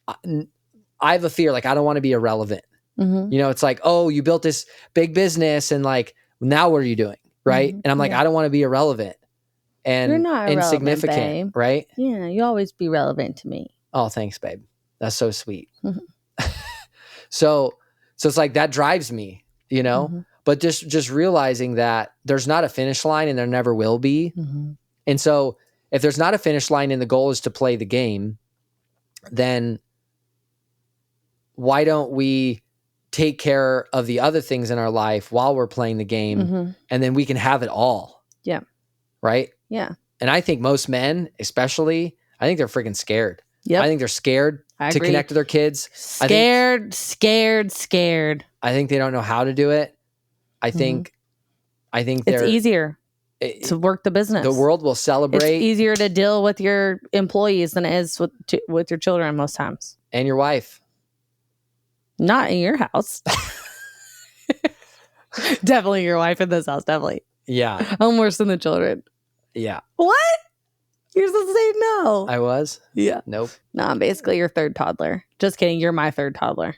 I have a fear, like, I don't want to be irrelevant. You know, it's like, oh, you built this big business and like, now what are you doing? Right. And I'm like, I don't want to be irrelevant and you're not insignificant. Babe. Right. Yeah. You always be relevant to me. Oh, thanks, babe. That's so sweet. So it's like that drives me, you know, but just realizing that there's not a finish line and there never will be. And so if there's not a finish line and the goal is to play the game, then why don't we take care of the other things in our life while we're playing the game and then we can have it all. Yeah. Right? Yeah. And I think most men, especially, I think they're freaking scared. Yep. I think they're scared to connect to their kids. Scared. I think they don't know how to do it. I think it's easier to work the business. The world will celebrate. It's easier to deal with your employees than it is with your children most times. And your wife. Not in your house. Definitely your wife in this house. Definitely. Yeah. I'm worse than the children. Yeah. What? You're supposed to say no. I was? Yeah. Nope. No, I'm basically your third toddler. Just kidding. You're my third toddler.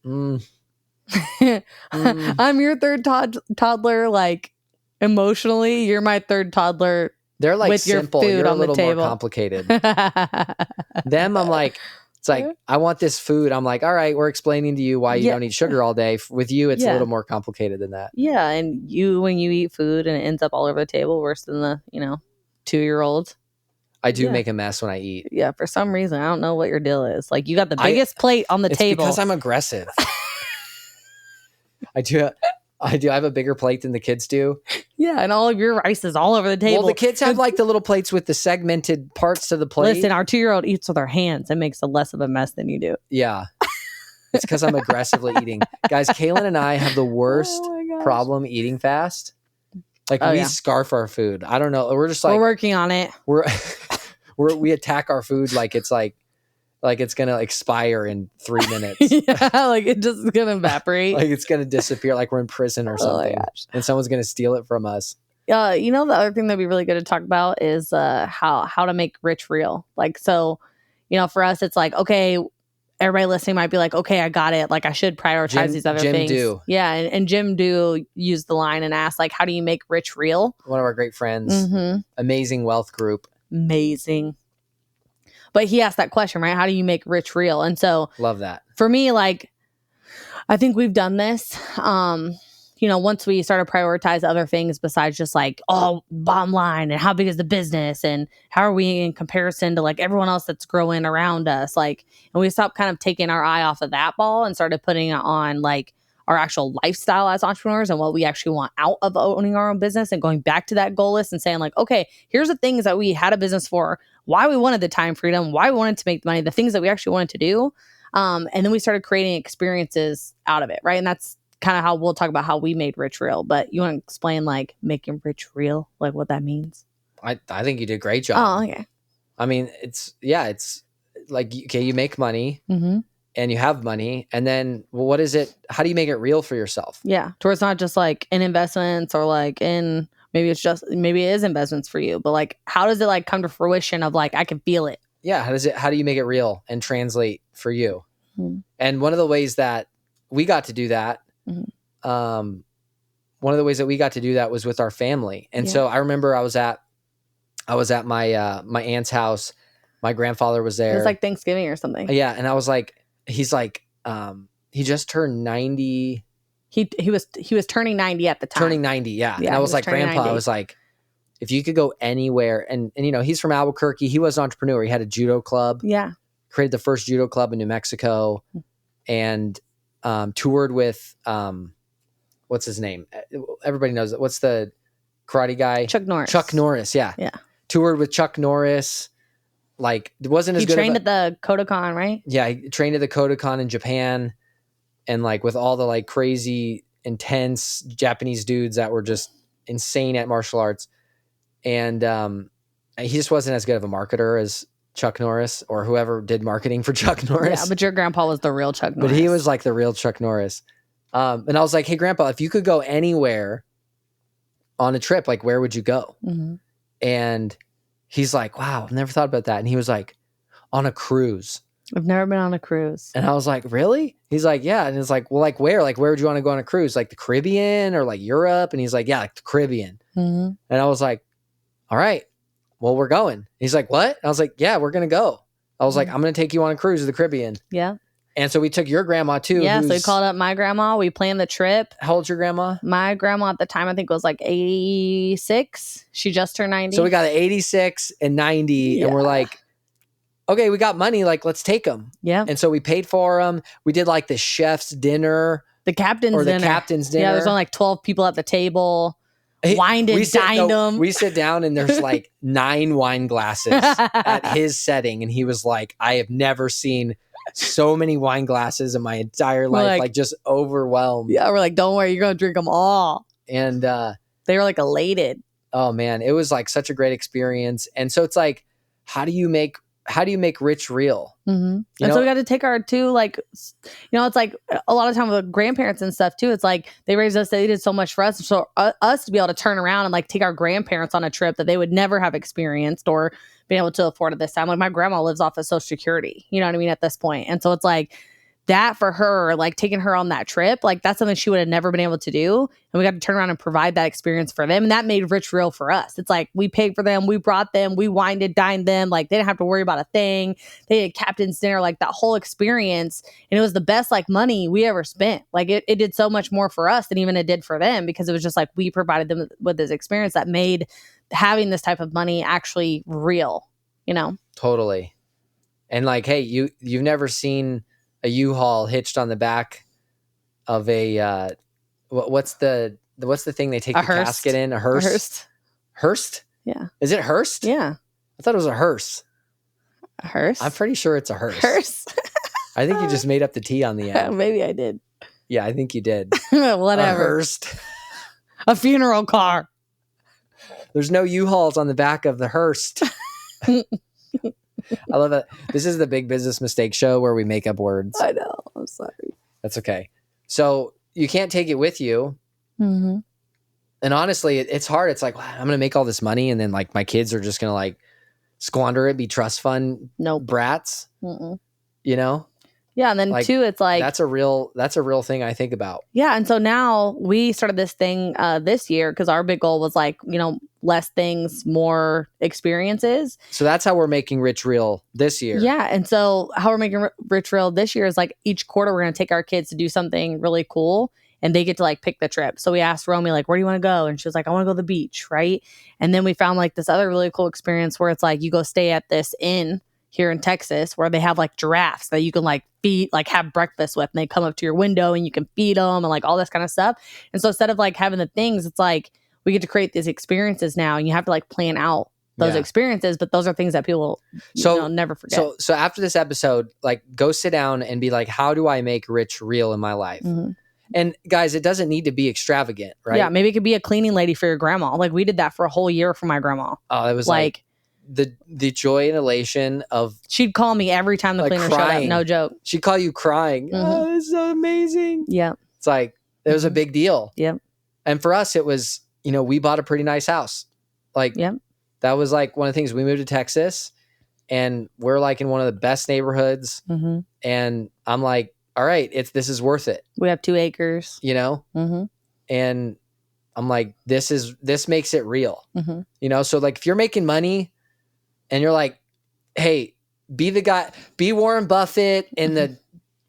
I'm your third toddler, like emotionally. You're my third toddler. They're like with simple. your food You're a on the little more table. complicated. Them, I'm like, it's like, I want this food. I'm like, all right, we're explaining to you why you don't eat sugar all day. With you, it's a little more complicated than that. Yeah, and when you eat food and it ends up all over the table, worse than the 2-year-old. I do make a mess when I eat. Yeah, for some reason, I don't know what your deal is. Like you got the biggest plate on the table. Because I'm aggressive. I do. I have a bigger plate than the kids do. Yeah, and all of your rice is all over the table. Well, the kids have like the little plates with the segmented parts to the plate. Listen, our 2-year-old eats with her hands and makes a less of a mess than you do. Yeah. It's because I'm aggressively eating. Guys, Kaylin and I have the worst problem eating fast. Like we scarf our food. I don't know. We're just like... We're working on it. We attack our food like it's it's going to expire in 3 minutes. Yeah, like it just is going to evaporate. Like it's going to disappear, like we're in prison or something. And someone's going to steal it from us. The other thing that'd be really good to talk about is how to make rich real. Like, so, for us, it's like, okay, everybody listening might be like, okay, I got it. Like I should prioritize these other things. Do. Yeah. And Jim do use the line and ask like, how do you make rich real? One of our great friends, Amazing Wealth Group. Amazing. But he asked that question, right? How do you make rich real? And so love that. For me, like, I think we've done this. Once we started to prioritize other things besides just like, bottom line and how big is the business and how are we in comparison to like everyone else that's growing around us? Like, and we stopped kind of taking our eye off of that ball and started putting it on like our actual lifestyle as entrepreneurs and what we actually want out of owning our own business and going back to that goal list and saying like, okay, here's the things that we had a business for, why we wanted the time freedom, why we wanted to make the money, the things that we actually wanted to do. And then we started creating experiences out of it, right? And that's kind of how we'll talk about how we made rich real. But you want to explain like making rich real, like what that means? I think you did a great job. Oh, okay. I mean, it's like, okay, you make money and you have money. And then what is it? How do you make it real for yourself? Yeah. To where it's not just like in investments or like in, maybe it is investments for you, but like, how does it like come to fruition of like, I can feel it? Yeah. How do you make it real and translate for you? And one of the ways that we got to do that, one of the ways that we got to do that was with our family. And so I remember I was at my my aunt's house. My grandfather was there. It was like Thanksgiving or something. Yeah. And I was like, he's like, he just turned 90. He was turning 90 at the time. Turning 90. Yeah. And I was like, Grandpa, 90. I was like, if you could go anywhere and he's from Albuquerque. He was an entrepreneur. He had a judo club. Yeah. Created the first judo club in New Mexico and toured with, what's his name? Everybody knows it. What's the karate guy? Chuck Norris. Chuck Norris. Yeah. Yeah. Toured with Chuck Norris. Like it wasn't as good. He trained at the Kodokan, right? Yeah. He trained at the Kodokan in Japan and like with all the like crazy, intense Japanese dudes that were just insane at martial arts. And he just wasn't as good of a marketer as Chuck Norris or whoever did marketing for Chuck Norris. Yeah, but your grandpa was the real Chuck Norris. But he was like the real Chuck Norris. And I was like, hey, Grandpa, if you could go anywhere on a trip, like where would you go? And he's like, wow, I've never thought about that. And he was like, on a cruise. I've never been on a cruise. And I was like, really? He's like, yeah. And it's like, well, like where? Like where would you want to go on a cruise? Like the Caribbean or like Europe? And he's like, yeah, like the Caribbean. And I was like, all right, well, we're going. He's like, what? And I was like, yeah, we're going to go. I was like, I'm going to take you on a cruise to the Caribbean. Yeah. And so we took your grandma too. Yeah. So we called up my grandma. We planned the trip. How old's your grandma? My grandma at the time, I think was like 86. She just turned 90. So we got 86 and 90 and we're like, okay, we got money. Like, let's take them. Yeah. And so we paid for them. We did like the chef's dinner. The captain's dinner. Yeah, there's only like 12 people at the table. Wined and dined them. We sit down and there's like 9 wine glasses at his setting. And he was like, I have never seen so many wine glasses in my entire life. Like just overwhelmed. Yeah, we're like, don't worry, you're going to drink them all. And they were like elated. Oh man, it was like such a great experience. And so it's like, how do you make how do you make rich real? And so we got to take our two, like, it's like a lot of time with grandparents and stuff too. It's like they raised us, they did so much for us. So us to be able to turn around and like take our grandparents on a trip that they would never have experienced or been able to afford at this time. Like my grandma lives off of Social Security, you know what I mean, at this point. And so it's like that for her, like taking her on that trip, like that's something she would have never been able to do. And we got to turn around and provide that experience for them. And that made rich real for us. It's like we paid for them, we brought them, we wined and dined them. Like they didn't have to worry about a thing. They had captain's dinner, like that whole experience. And it was the best like money we ever spent. Like it did so much more for us than even it did for them, because it was just like we provided them with this experience that made having this type of money actually real, Totally. And like, hey, you've never seen a U-Haul hitched on the back of a what's the thing they take the casket in? A hearse? A hearse. Hearse? Yeah. Is it hearse? Yeah. I thought it was a hearse. A hearse? I'm pretty sure it's a hearse. Hearse. I think you just made up the T on the end. Maybe I did. Yeah, I think you did. Whatever. A hearse. A funeral car. There's no U-Hauls on the back of the hearse. I love that. This is the Big Business Mistake Show where we make up words. I know. I'm sorry. That's okay. So you can't take it with you. Mm-hmm. And honestly, it's hard. It's like, wow, I'm going to make all this money, and then like my kids are just going to like squander it, be trust fund brats. Mm-mm. Yeah. And then like, too, it's like that's a real thing I think about. Yeah. And so now we started this thing this year because our big goal was like, less things, more experiences. So that's how we're making Rich Real this year. Yeah. And so how we're making Rich Real this year is like each quarter we're going to take our kids to do something really cool, and they get to like pick the trip. So we asked Romy, like, where do you want to go? And she was like, I want to go to the beach. Right. And then we found like this other really cool experience where it's like you go stay at this inn here in Texas where they have like giraffes that you can like feed, like have breakfast with, and they come up to your window and you can feed them and like all this kind of stuff. And so instead of like having the things, it's like we get to create these experiences now, and you have to like plan out those experiences, but those are things that people never forget. So after this episode, like go sit down and be like, how do I make Rich real in my life? Mm-hmm. And guys, it doesn't need to be extravagant, right? Yeah, maybe it could be a cleaning lady for your grandma. Like we did that for a whole year for my grandma. Oh, it was like the joy and elation of... She'd call me every time the cleaner showed up. No joke. She'd call you crying. Mm-hmm. Oh, this is so amazing. Yeah. It's like, it was a big deal. Yep. And for us, it was, we bought a pretty nice house. Like, that was like one of the things. We moved to Texas, and we're like in one of the best neighborhoods. Mm-hmm. And I'm like, all right, this is worth it. We have 2 acres. Mm-hmm. And I'm like, this makes it real. Mm-hmm. So like if you're making money and you're like, hey, be the guy, be Warren Buffett in the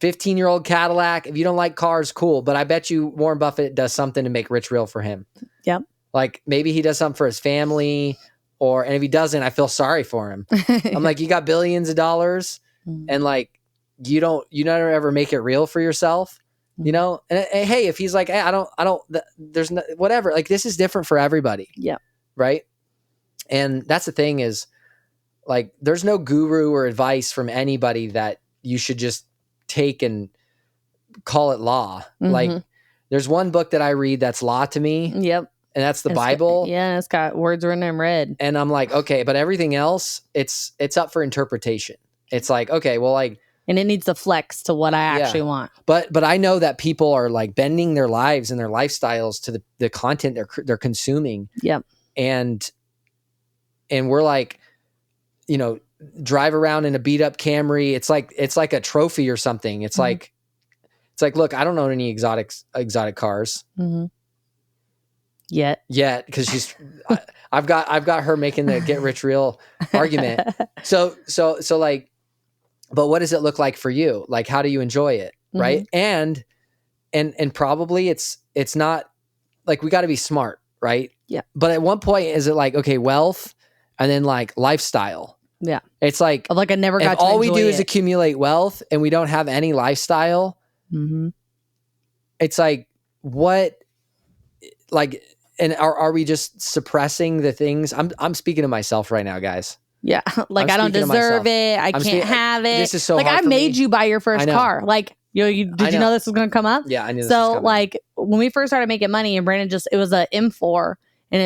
15-year-old Cadillac. If you don't like cars, cool. But I bet you Warren Buffett does something to make Rich real for him. Yep. Like maybe he does something for his family, and if he doesn't, I feel sorry for him. I'm like, you got billions of dollars, and like you never ever make it real for yourself, And hey, if he's like, hey, I don't, there's no, whatever. Like this is different for everybody. Yeah. Right. And that's the thing is, like, there's no guru or advice from anybody that you should just take and call it law. Mm-hmm. Like, there's one book that I read that's law to me. Yep. And that's the Bible. It's got words written in red. And I'm like, okay, but everything else, it's up for interpretation. It's like, okay, well, like, and it needs to flex to what I actually want. But I know that people are like bending their lives and their lifestyles to the content they're consuming. Yep. And we're like, drive around in a beat up Camry. It's like a trophy or something. It's like, look, I don't own any exotic cars. Mm-hmm. Yet, because I've got her making the get rich real argument. So like, but what does it look like for you? Like, how do you enjoy it? Right. And probably it's not like, we got to be smart. Right. Yeah. But at one point, is it like, okay, wealth and then like lifestyle? Yeah. It's like I never got to all we do it. is accumulate wealth and we don't have any lifestyle. Mm-hmm. It's like, what, like, and are we just suppressing the things? I'm speaking to myself right now, guys. Yeah. Like, I don't deserve it. I can't have it. This is so like, hard I made you buy your first car. Like, did you know this was going to come up? Yeah, I knew this was So coming. like when we first started making money, and Brandon it was a M4, And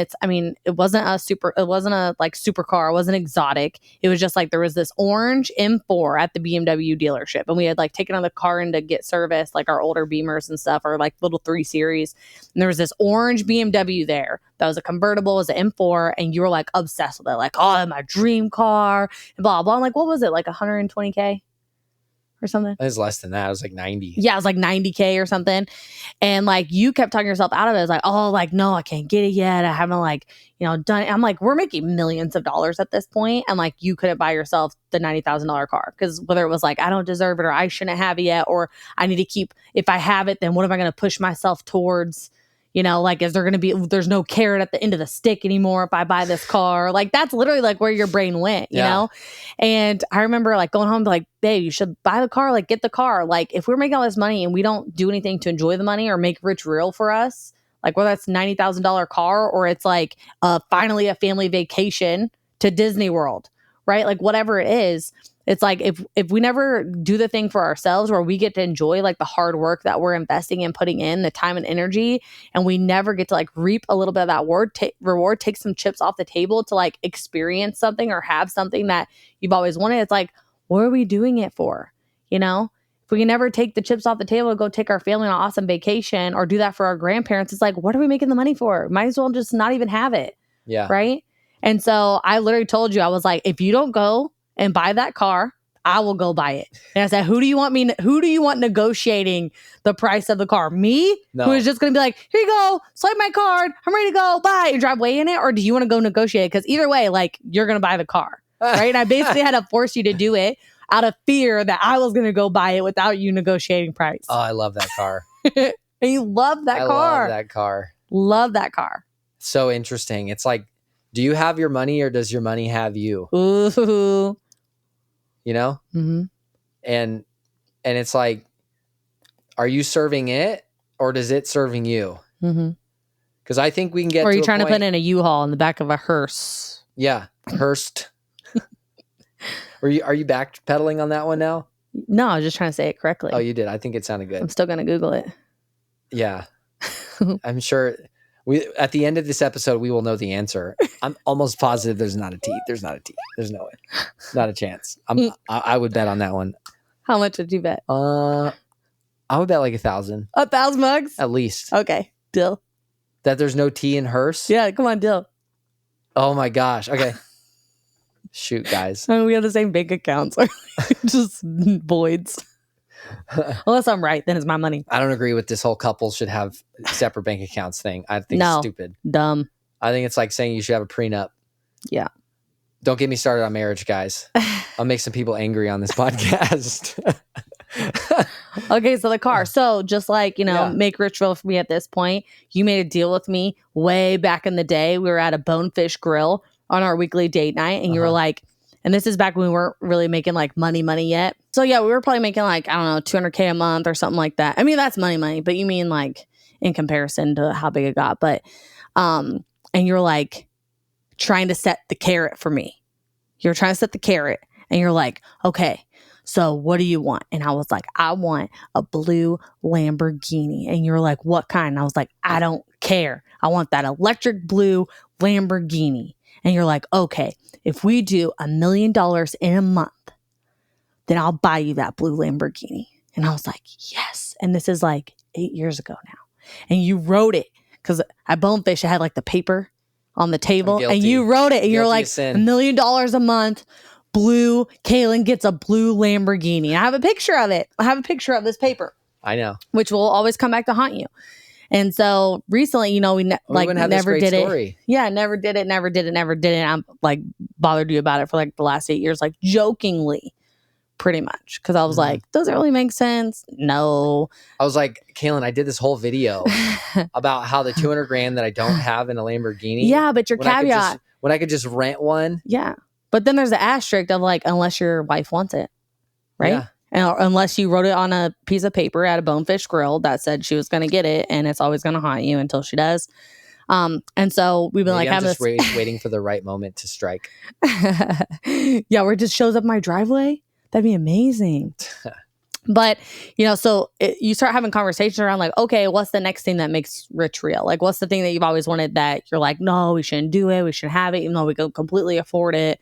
it wasn't a like supercar. It wasn't exotic. It was just like, there was this orange M4 at the BMW dealership. And we had like taken on the car in to get service, like our older Beamers and stuff, or like little 3 Series. And there was this orange BMW there that was a convertible, was an M4. And you were like obsessed with it. Like, oh, my dream car and blah, blah. I'm like, what was it? Like 120K? Or something. It was less than that. It was like 90. Yeah, it was like 90K or something. And like, you kept talking yourself out of it. It was like, oh, like, no, I can't get it yet. I haven't like, done it. I'm like, we're making millions of dollars at this point. And like, you couldn't buy yourself the $90,000 car. Because whether it was like, I don't deserve it, or I shouldn't have it yet, or I need to keep, if I have it, then what am I going to push myself towards? Like, there's no carrot at the end of the stick anymore if I buy this car. Like, that's literally like where your brain went, you know? And I remember like going home to like, babe, you should buy the car, like get the car. Like, if we're making all this money and we don't do anything to enjoy the money or make rich real for us, like whether that's $90,000 car or it's like finally a family vacation to Disney World, right? Like whatever it is, it's like if we never do the thing for ourselves where we get to enjoy like the hard work that we're investing in, putting in the time and energy, and we never get to like reap a little bit of that reward, take some chips off the table to like experience something or have something that you've always wanted. It's like, what are we doing it for? If we can never take the chips off the table to go take our family on an awesome vacation or do that for our grandparents, it's like, what are we making the money for? Might as well just not even have it. Yeah. Right. And so I literally told you, I was like, if you don't go and buy that car, I will go buy it. And I said, who do you want negotiating the price of the car? Me? No. Who is just going to be like, here you go, swipe my card, I'm ready to go, bye, and drive away in it? Or do you want to go negotiate it? Because either way, like, you're going to buy the car, right? And I basically had to force you to do it out of fear that I was going to go buy it without you negotiating price. Oh, I love that car. And you love that car. Love that car. Love that car. So interesting. It's like, do you have your money or does your money have you? Ooh. Mm-hmm. And it's like, are you serving it or does it serving you? Mm-hmm. Because I think we can get. Or are you trying to put in a U-Haul in the back of a hearse? Yeah, hearse. Are you backpedaling on that one now? No, I was just trying to say it correctly. Oh, you did. I think it sounded good. I'm still gonna Google it. Yeah, I'm sure. At the end of this episode, we will know the answer. I'm almost positive there's not a T. There's not a T. There's no way. Not a chance. I would bet on that one. How much would you bet? I would bet like $1,000. $1,000 at least. Okay, deal. That there's no T in hearse. Yeah, come on, deal. Oh my gosh. Okay. Shoot, guys. We have the same bank accounts. Just voids. Unless I'm right, then it's my money. I don't agree with this whole couple should have separate bank accounts thing. I think it's stupid. Dumb. I think it's like saying you should have a prenup. Yeah. Don't get me started on marriage, guys. I'll make some people angry on this podcast. Okay, so the car. So just like, make rich real for me at this point, you made a deal with me way back in the day. We were at a Bonefish Grill on our weekly date night, and you were like, and this is back when we weren't really making like money yet. So yeah, we were probably making like, I don't know, $200K a month or something like that. I mean, that's money, but you mean like in comparison to how big it got. But, and you're like trying to set the carrot for me. You're trying to set the carrot and you're like, okay, so what do you want? And I was like, I want a blue Lamborghini. And you're like, what kind? And I was like, I don't care. I want that electric blue Lamborghini. And you're like, okay, if we do $1 million in a month, then I'll buy you that blue Lamborghini. And I was like, yes. And this is like 8 years ago now. And you wrote it because at Bonefish, I had like the paper on the table and you wrote it and you're like, $1 million a month, blue, Kaylin gets a blue Lamborghini. I have a picture of it. I have a picture of this paper. I know. Which will always come back to haunt you. And so recently, we never did it. Yeah, never did it. I'm like bothered you about it for like the last 8 years, like jokingly, pretty much. Cause I was like, does it really make sense? No. I was like, Kaylin, I did this whole video about how the $200,000 that I don't have in a Lamborghini. Yeah, but your caveat. When I could just rent one. Yeah. But then there's the asterisk of like, unless your wife wants it. Right? Yeah. And unless you wrote it on a piece of paper at a Bonefish Grill that said she was going to get it and it's always going to haunt you until she does. And so we've been Maybe I'm just waiting for the right moment to strike. Yeah, where it just shows up my driveway. That'd be amazing. But, so you start having conversations around like, okay, what's the next thing that makes rich real? Like, what's the thing that you've always wanted that you're like, no, we shouldn't do it. We shouldn't have it, even though we could completely afford it.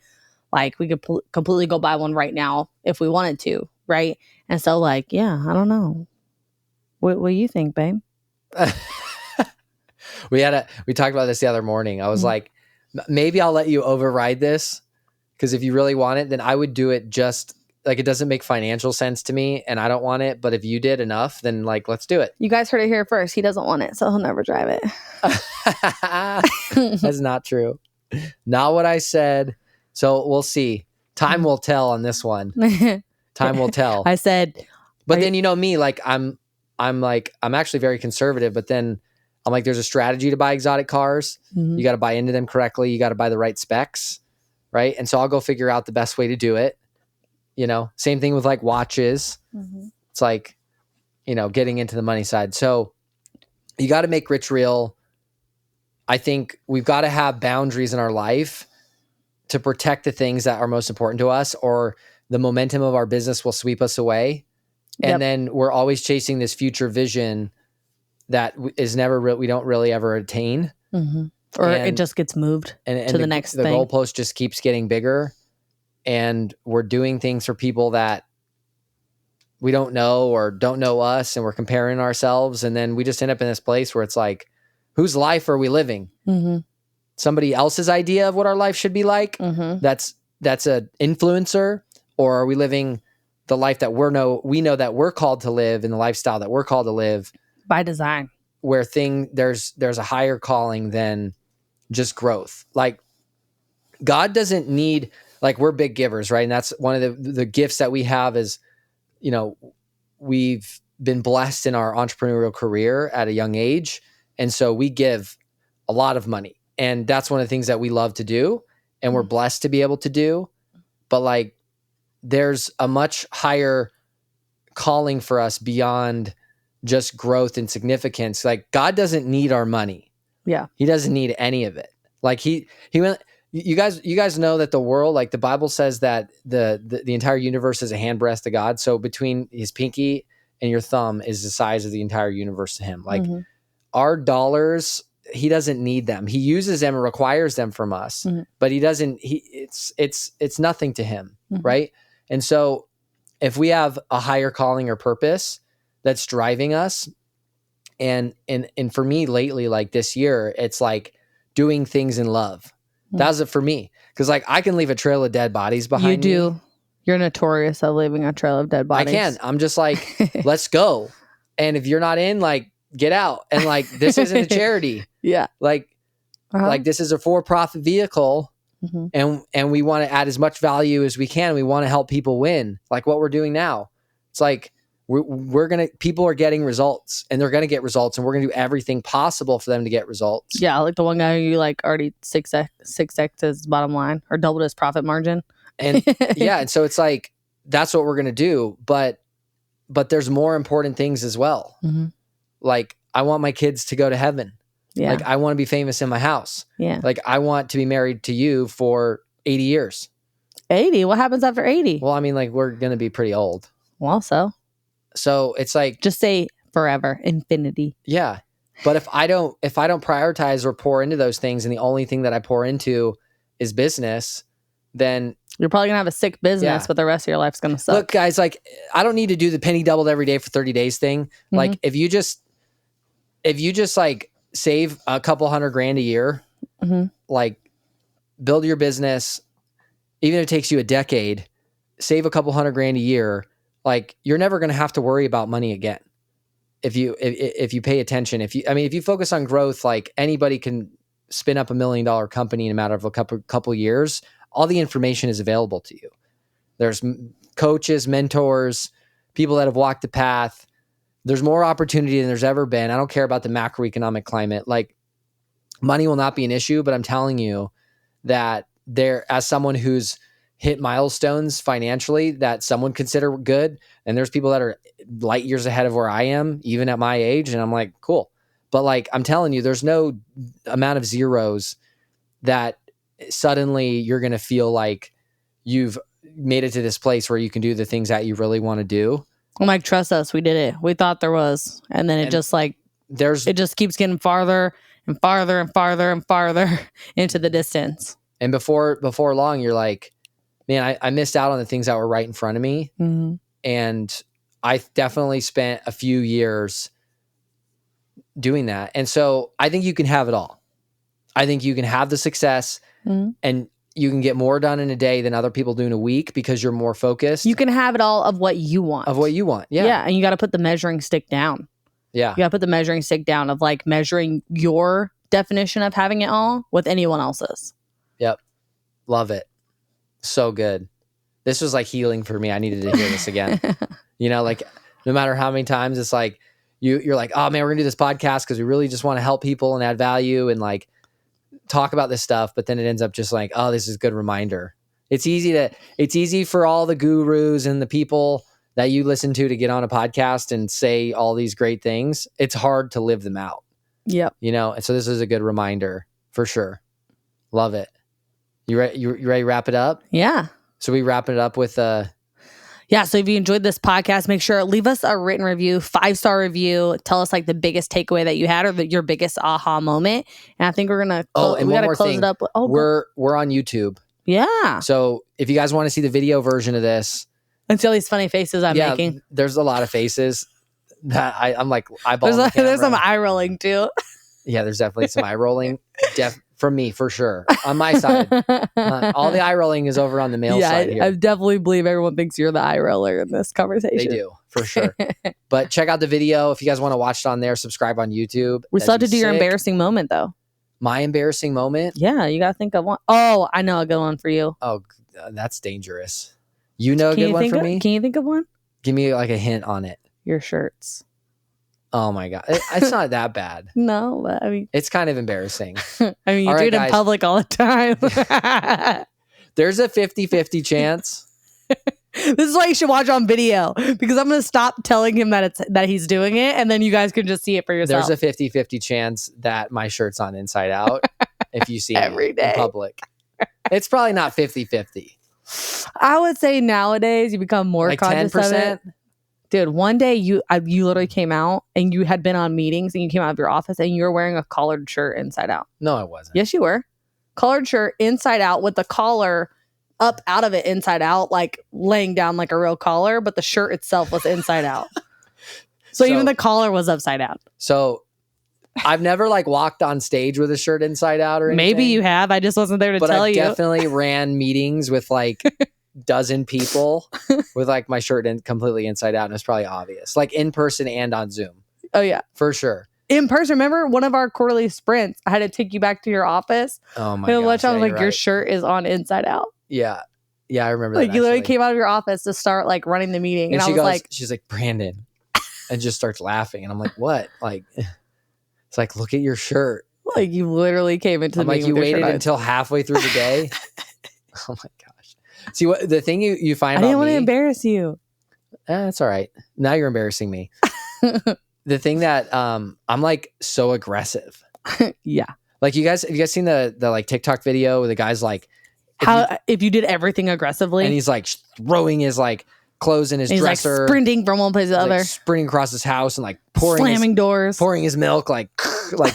Like, we could completely go buy one right now if we wanted to, right? And so, like, yeah, I don't know. What do you think, babe? We talked about this the other morning. I was like, maybe I'll let you override this, because if you really want it, then I would do it. Just like, it doesn't make financial sense to me and I don't want it. But if you did enough, then like, let's do it. You guys heard it here first. He doesn't want it, so he'll never drive it. That's not true. Not what I said. So we'll see. Time will tell on this one. Time will tell. I said, but then me, like I'm actually very conservative, but then I'm like, there's a strategy to buy exotic cars. You got to buy into them correctly. You got to buy the right specs. Right. And so I'll go figure out the best way to do it. Same thing with like watches. It's like, getting into the money side. So you got to make rich real. I think we've got to have boundaries in our life to protect the things that are most important to us, or the momentum of our business will sweep us away. And then we're always chasing this future vision that is we don't really ever attain. Or it just gets moved to the next thing. The goalpost just keeps getting bigger, and we're doing things for people that we don't know or don't know us, and we're comparing ourselves. And then we just end up in this place where it's like, whose life are we living? Somebody else's idea of what our life should be like. That's an influencer, or are we living the life that we know that we're called to live, and the lifestyle that we're called to live by design, where there's a higher calling than just growth. Like, God doesn't need, like, we're big givers, right? And that's one of the gifts that we have is, we've been blessed in our entrepreneurial career at a young age. And so we give a lot of money, and that's one of the things that we love to do, and we're blessed to be able to do. But like, there's a much higher calling for us beyond just growth and significance. Like, God doesn't need our money. Yeah. He doesn't need any of it. Like he went, you guys know that the world, like the Bible says that the entire universe is a handbreadth to God. So between his pinky and your thumb is the size of the entire universe to him. Like our dollars, he doesn't need them. He uses them and requires them from us, but he doesn't, it's nothing to him. Right. And so if we have a higher calling or purpose that's driving us, and for me lately, like this year, it's like doing things in love. That was it for me. Cause like I can leave a trail of dead bodies behind me. You do. You're notorious of leaving a trail of dead bodies. I can. I'm just like, let's go. And if you're not in, like, get out. And like, this isn't a charity. Yeah. Like this is a for-profit vehicle. And we want to add as much value as we can. We want to help people win, like what we're doing now. It's like, people are getting results, and they're going to get results, and we're going to do everything possible for them to get results. Yeah. Like the one guy who like already 6x his bottom line or doubled his profit margin. And yeah. And so it's like, that's what we're going to do. But there's more important things as well. Like, I want my kids to go to heaven. Yeah. Like, I want to be famous in my house. Yeah. Like, I want to be married to you for 80 years. 80? What happens after 80? Well, I mean, like, we're going to be pretty old. Well, so it's like, just say forever, infinity. Yeah. But if I don't prioritize or pour into those things, and the only thing that I pour into is business, then you're probably gonna have a sick business, but the rest of your life's gonna suck. Look, guys, like, I don't need to do the penny doubled every day for 30 days thing. Like, if you just like save a couple $100,000 a year, like, build your business, even if it takes you a decade, save a couple $100,000 a year. Like, you're never going to have to worry about money again. If you pay attention, if you focus on growth, like, anybody can spin up $1 million company in a matter of a couple years. All the information is available to you. There's coaches, mentors, people that have walked the path. There's more opportunity than there's ever been. I don't care about the macroeconomic climate. Like, money will not be an issue, but I'm telling you that as someone who's hit milestones financially that someone consider good, and there's people that are light years ahead of where I am, even at my age, and I'm like, cool. But like, I'm telling you, there's no amount of zeros that suddenly you're going to feel like you've made it to this place where you can do the things that you really want to do. I'm like, trust us, we did it. We thought there was. And then it just keeps getting farther and farther and farther and farther into the distance. And before long, you're like, man, I missed out on the things that were right in front of me. Mm-hmm. And I definitely spent a few years doing that. And so I think you can have it all. I think you can have the success and you can get more done in a day than other people do in a week because you're more focused. You can have it all of what you want. Yeah. Yeah. And you got to put the measuring stick down. Yeah. You got to put the measuring stick down of like measuring your definition of having it all with anyone else's. Yep. Love it. So good. This was like healing for me. I needed to hear this again. You know, like no matter how many times it's like, you're like, oh man, we're gonna do this podcast because we really just want to help people and add value and like talk about this stuff. But then it ends up just like, oh, this is a good reminder. It's easy for all the gurus and the people that you listen to get on a podcast and say all these great things. It's hard to live them out. Yep. You know, and so this is a good reminder for sure. Love it. You ready to wrap it up? Yeah. So we wrap it up with yeah, so if you enjoyed this podcast, make sure leave us a written review, 5-star review. Tell us like the biggest takeaway that you had or your biggest aha moment. And I think we're gonna and we one gotta more close thing. it up. We're on YouTube. Yeah. So if you guys want to see the video version of this, and see all these funny faces I'm making. There's a lot of faces that I'm like eyeballing. There's some eye rolling too. Yeah, there's definitely some eye rolling. From me, for sure. On my side. All the eye rolling is over on the male side here. I definitely believe everyone thinks you're the eye roller in this conversation. They do, for sure. But check out the video. If you guys want to watch it on there, subscribe on YouTube. We still have to do your embarrassing moment, though. My embarrassing moment? Yeah, you got to think of one. Oh, I know a good one for you. Oh, that's dangerous. You know a good one for me? Can you think of one? Give me like a hint on it. Your shirts. Oh my God. It's not that bad. No, but I mean, it's kind of embarrassing. I mean, you do it in public all the time. There's a 50-50 chance. This is why you should watch on video because I'm going to stop telling him that he's doing it and then you guys can just see it for yourself. There's a 50-50 chance that my shirt's on inside out if you see every day in public. It's probably not 50-50. I would say nowadays you become more like conscious 10%? of it. Dude, one day you literally came out and you had been on meetings and you came out of your office and you were wearing a collared shirt inside out. No, I wasn't. Yes, you were. Collared shirt inside out with the collar up out of it inside out, like laying down like a real collar, but the shirt itself was inside out. So even the collar was upside down. So I've never like walked on stage with a shirt inside out or anything. Maybe you have. I just wasn't there to tell you. But I definitely ran meetings with like dozen people with like my shirt completely inside out, and it's probably obvious, like in person and on Zoom. Oh yeah, for sure. In person, remember one of our quarterly sprints? I had to take you back to your office. Oh my gosh! I was like, your shirt is on inside out. Yeah, I remember. Like that, you literally came out of your office to start like running the meeting, and I was like, she's like, Brandon, and just starts laughing, and I'm like, what? Like, it's like, look at your shirt. Like you literally came into the meeting. Like you waited until halfway through the day. Oh my gosh. See what the thing you find. I didn't want to embarrass you. That's all right. Now you're embarrassing me. The thing that I'm like so aggressive. Yeah. Like have you guys seen the like TikTok video where the guy's like, if you did everything aggressively, and he's like throwing his like clothes in his dresser, like sprinting from one place to the other, like sprinting across his house and like slamming doors, pouring his milk, like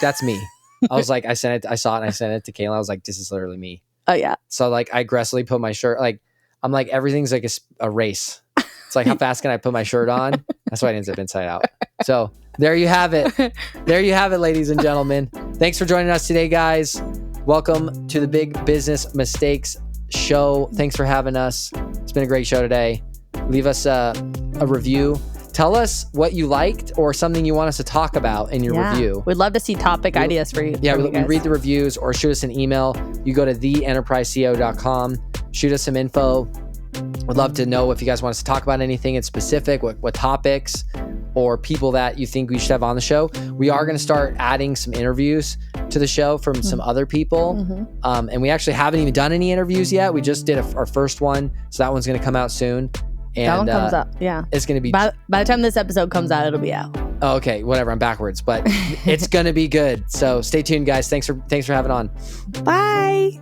that's me. I was like, I saw it and I sent it to Kayla. I was like, this is literally me. Oh yeah. So like I aggressively put my shirt, like I'm like, everything's like a race. It's like, how fast can I put my shirt on? That's why it ends up inside out. So there you have it. There you have it, ladies and gentlemen. Thanks for joining us today, guys. Welcome to the Big Business Mistakes show. Thanks for having us. It's been a great show today. Leave us a review. Tell us what you liked or something you want us to talk about in your review. We'd love to see topic ideas for you. Yeah, we read the reviews or shoot us an email. You go to theenterpriseceo.com. Shoot us some info. We'd love to know if you guys want us to talk about anything in specific, what topics or people that you think we should have on the show. We are going to start adding some interviews to the show from some other people. And we actually haven't even done any interviews yet. We just did our first one. So that one's going to come out soon. And that one comes up. Yeah. It's going to be... By the time this episode comes out, it'll be out. Oh, okay. Whatever. I'm backwards. But it's going to be good. So stay tuned, guys. Thanks for having on. Bye.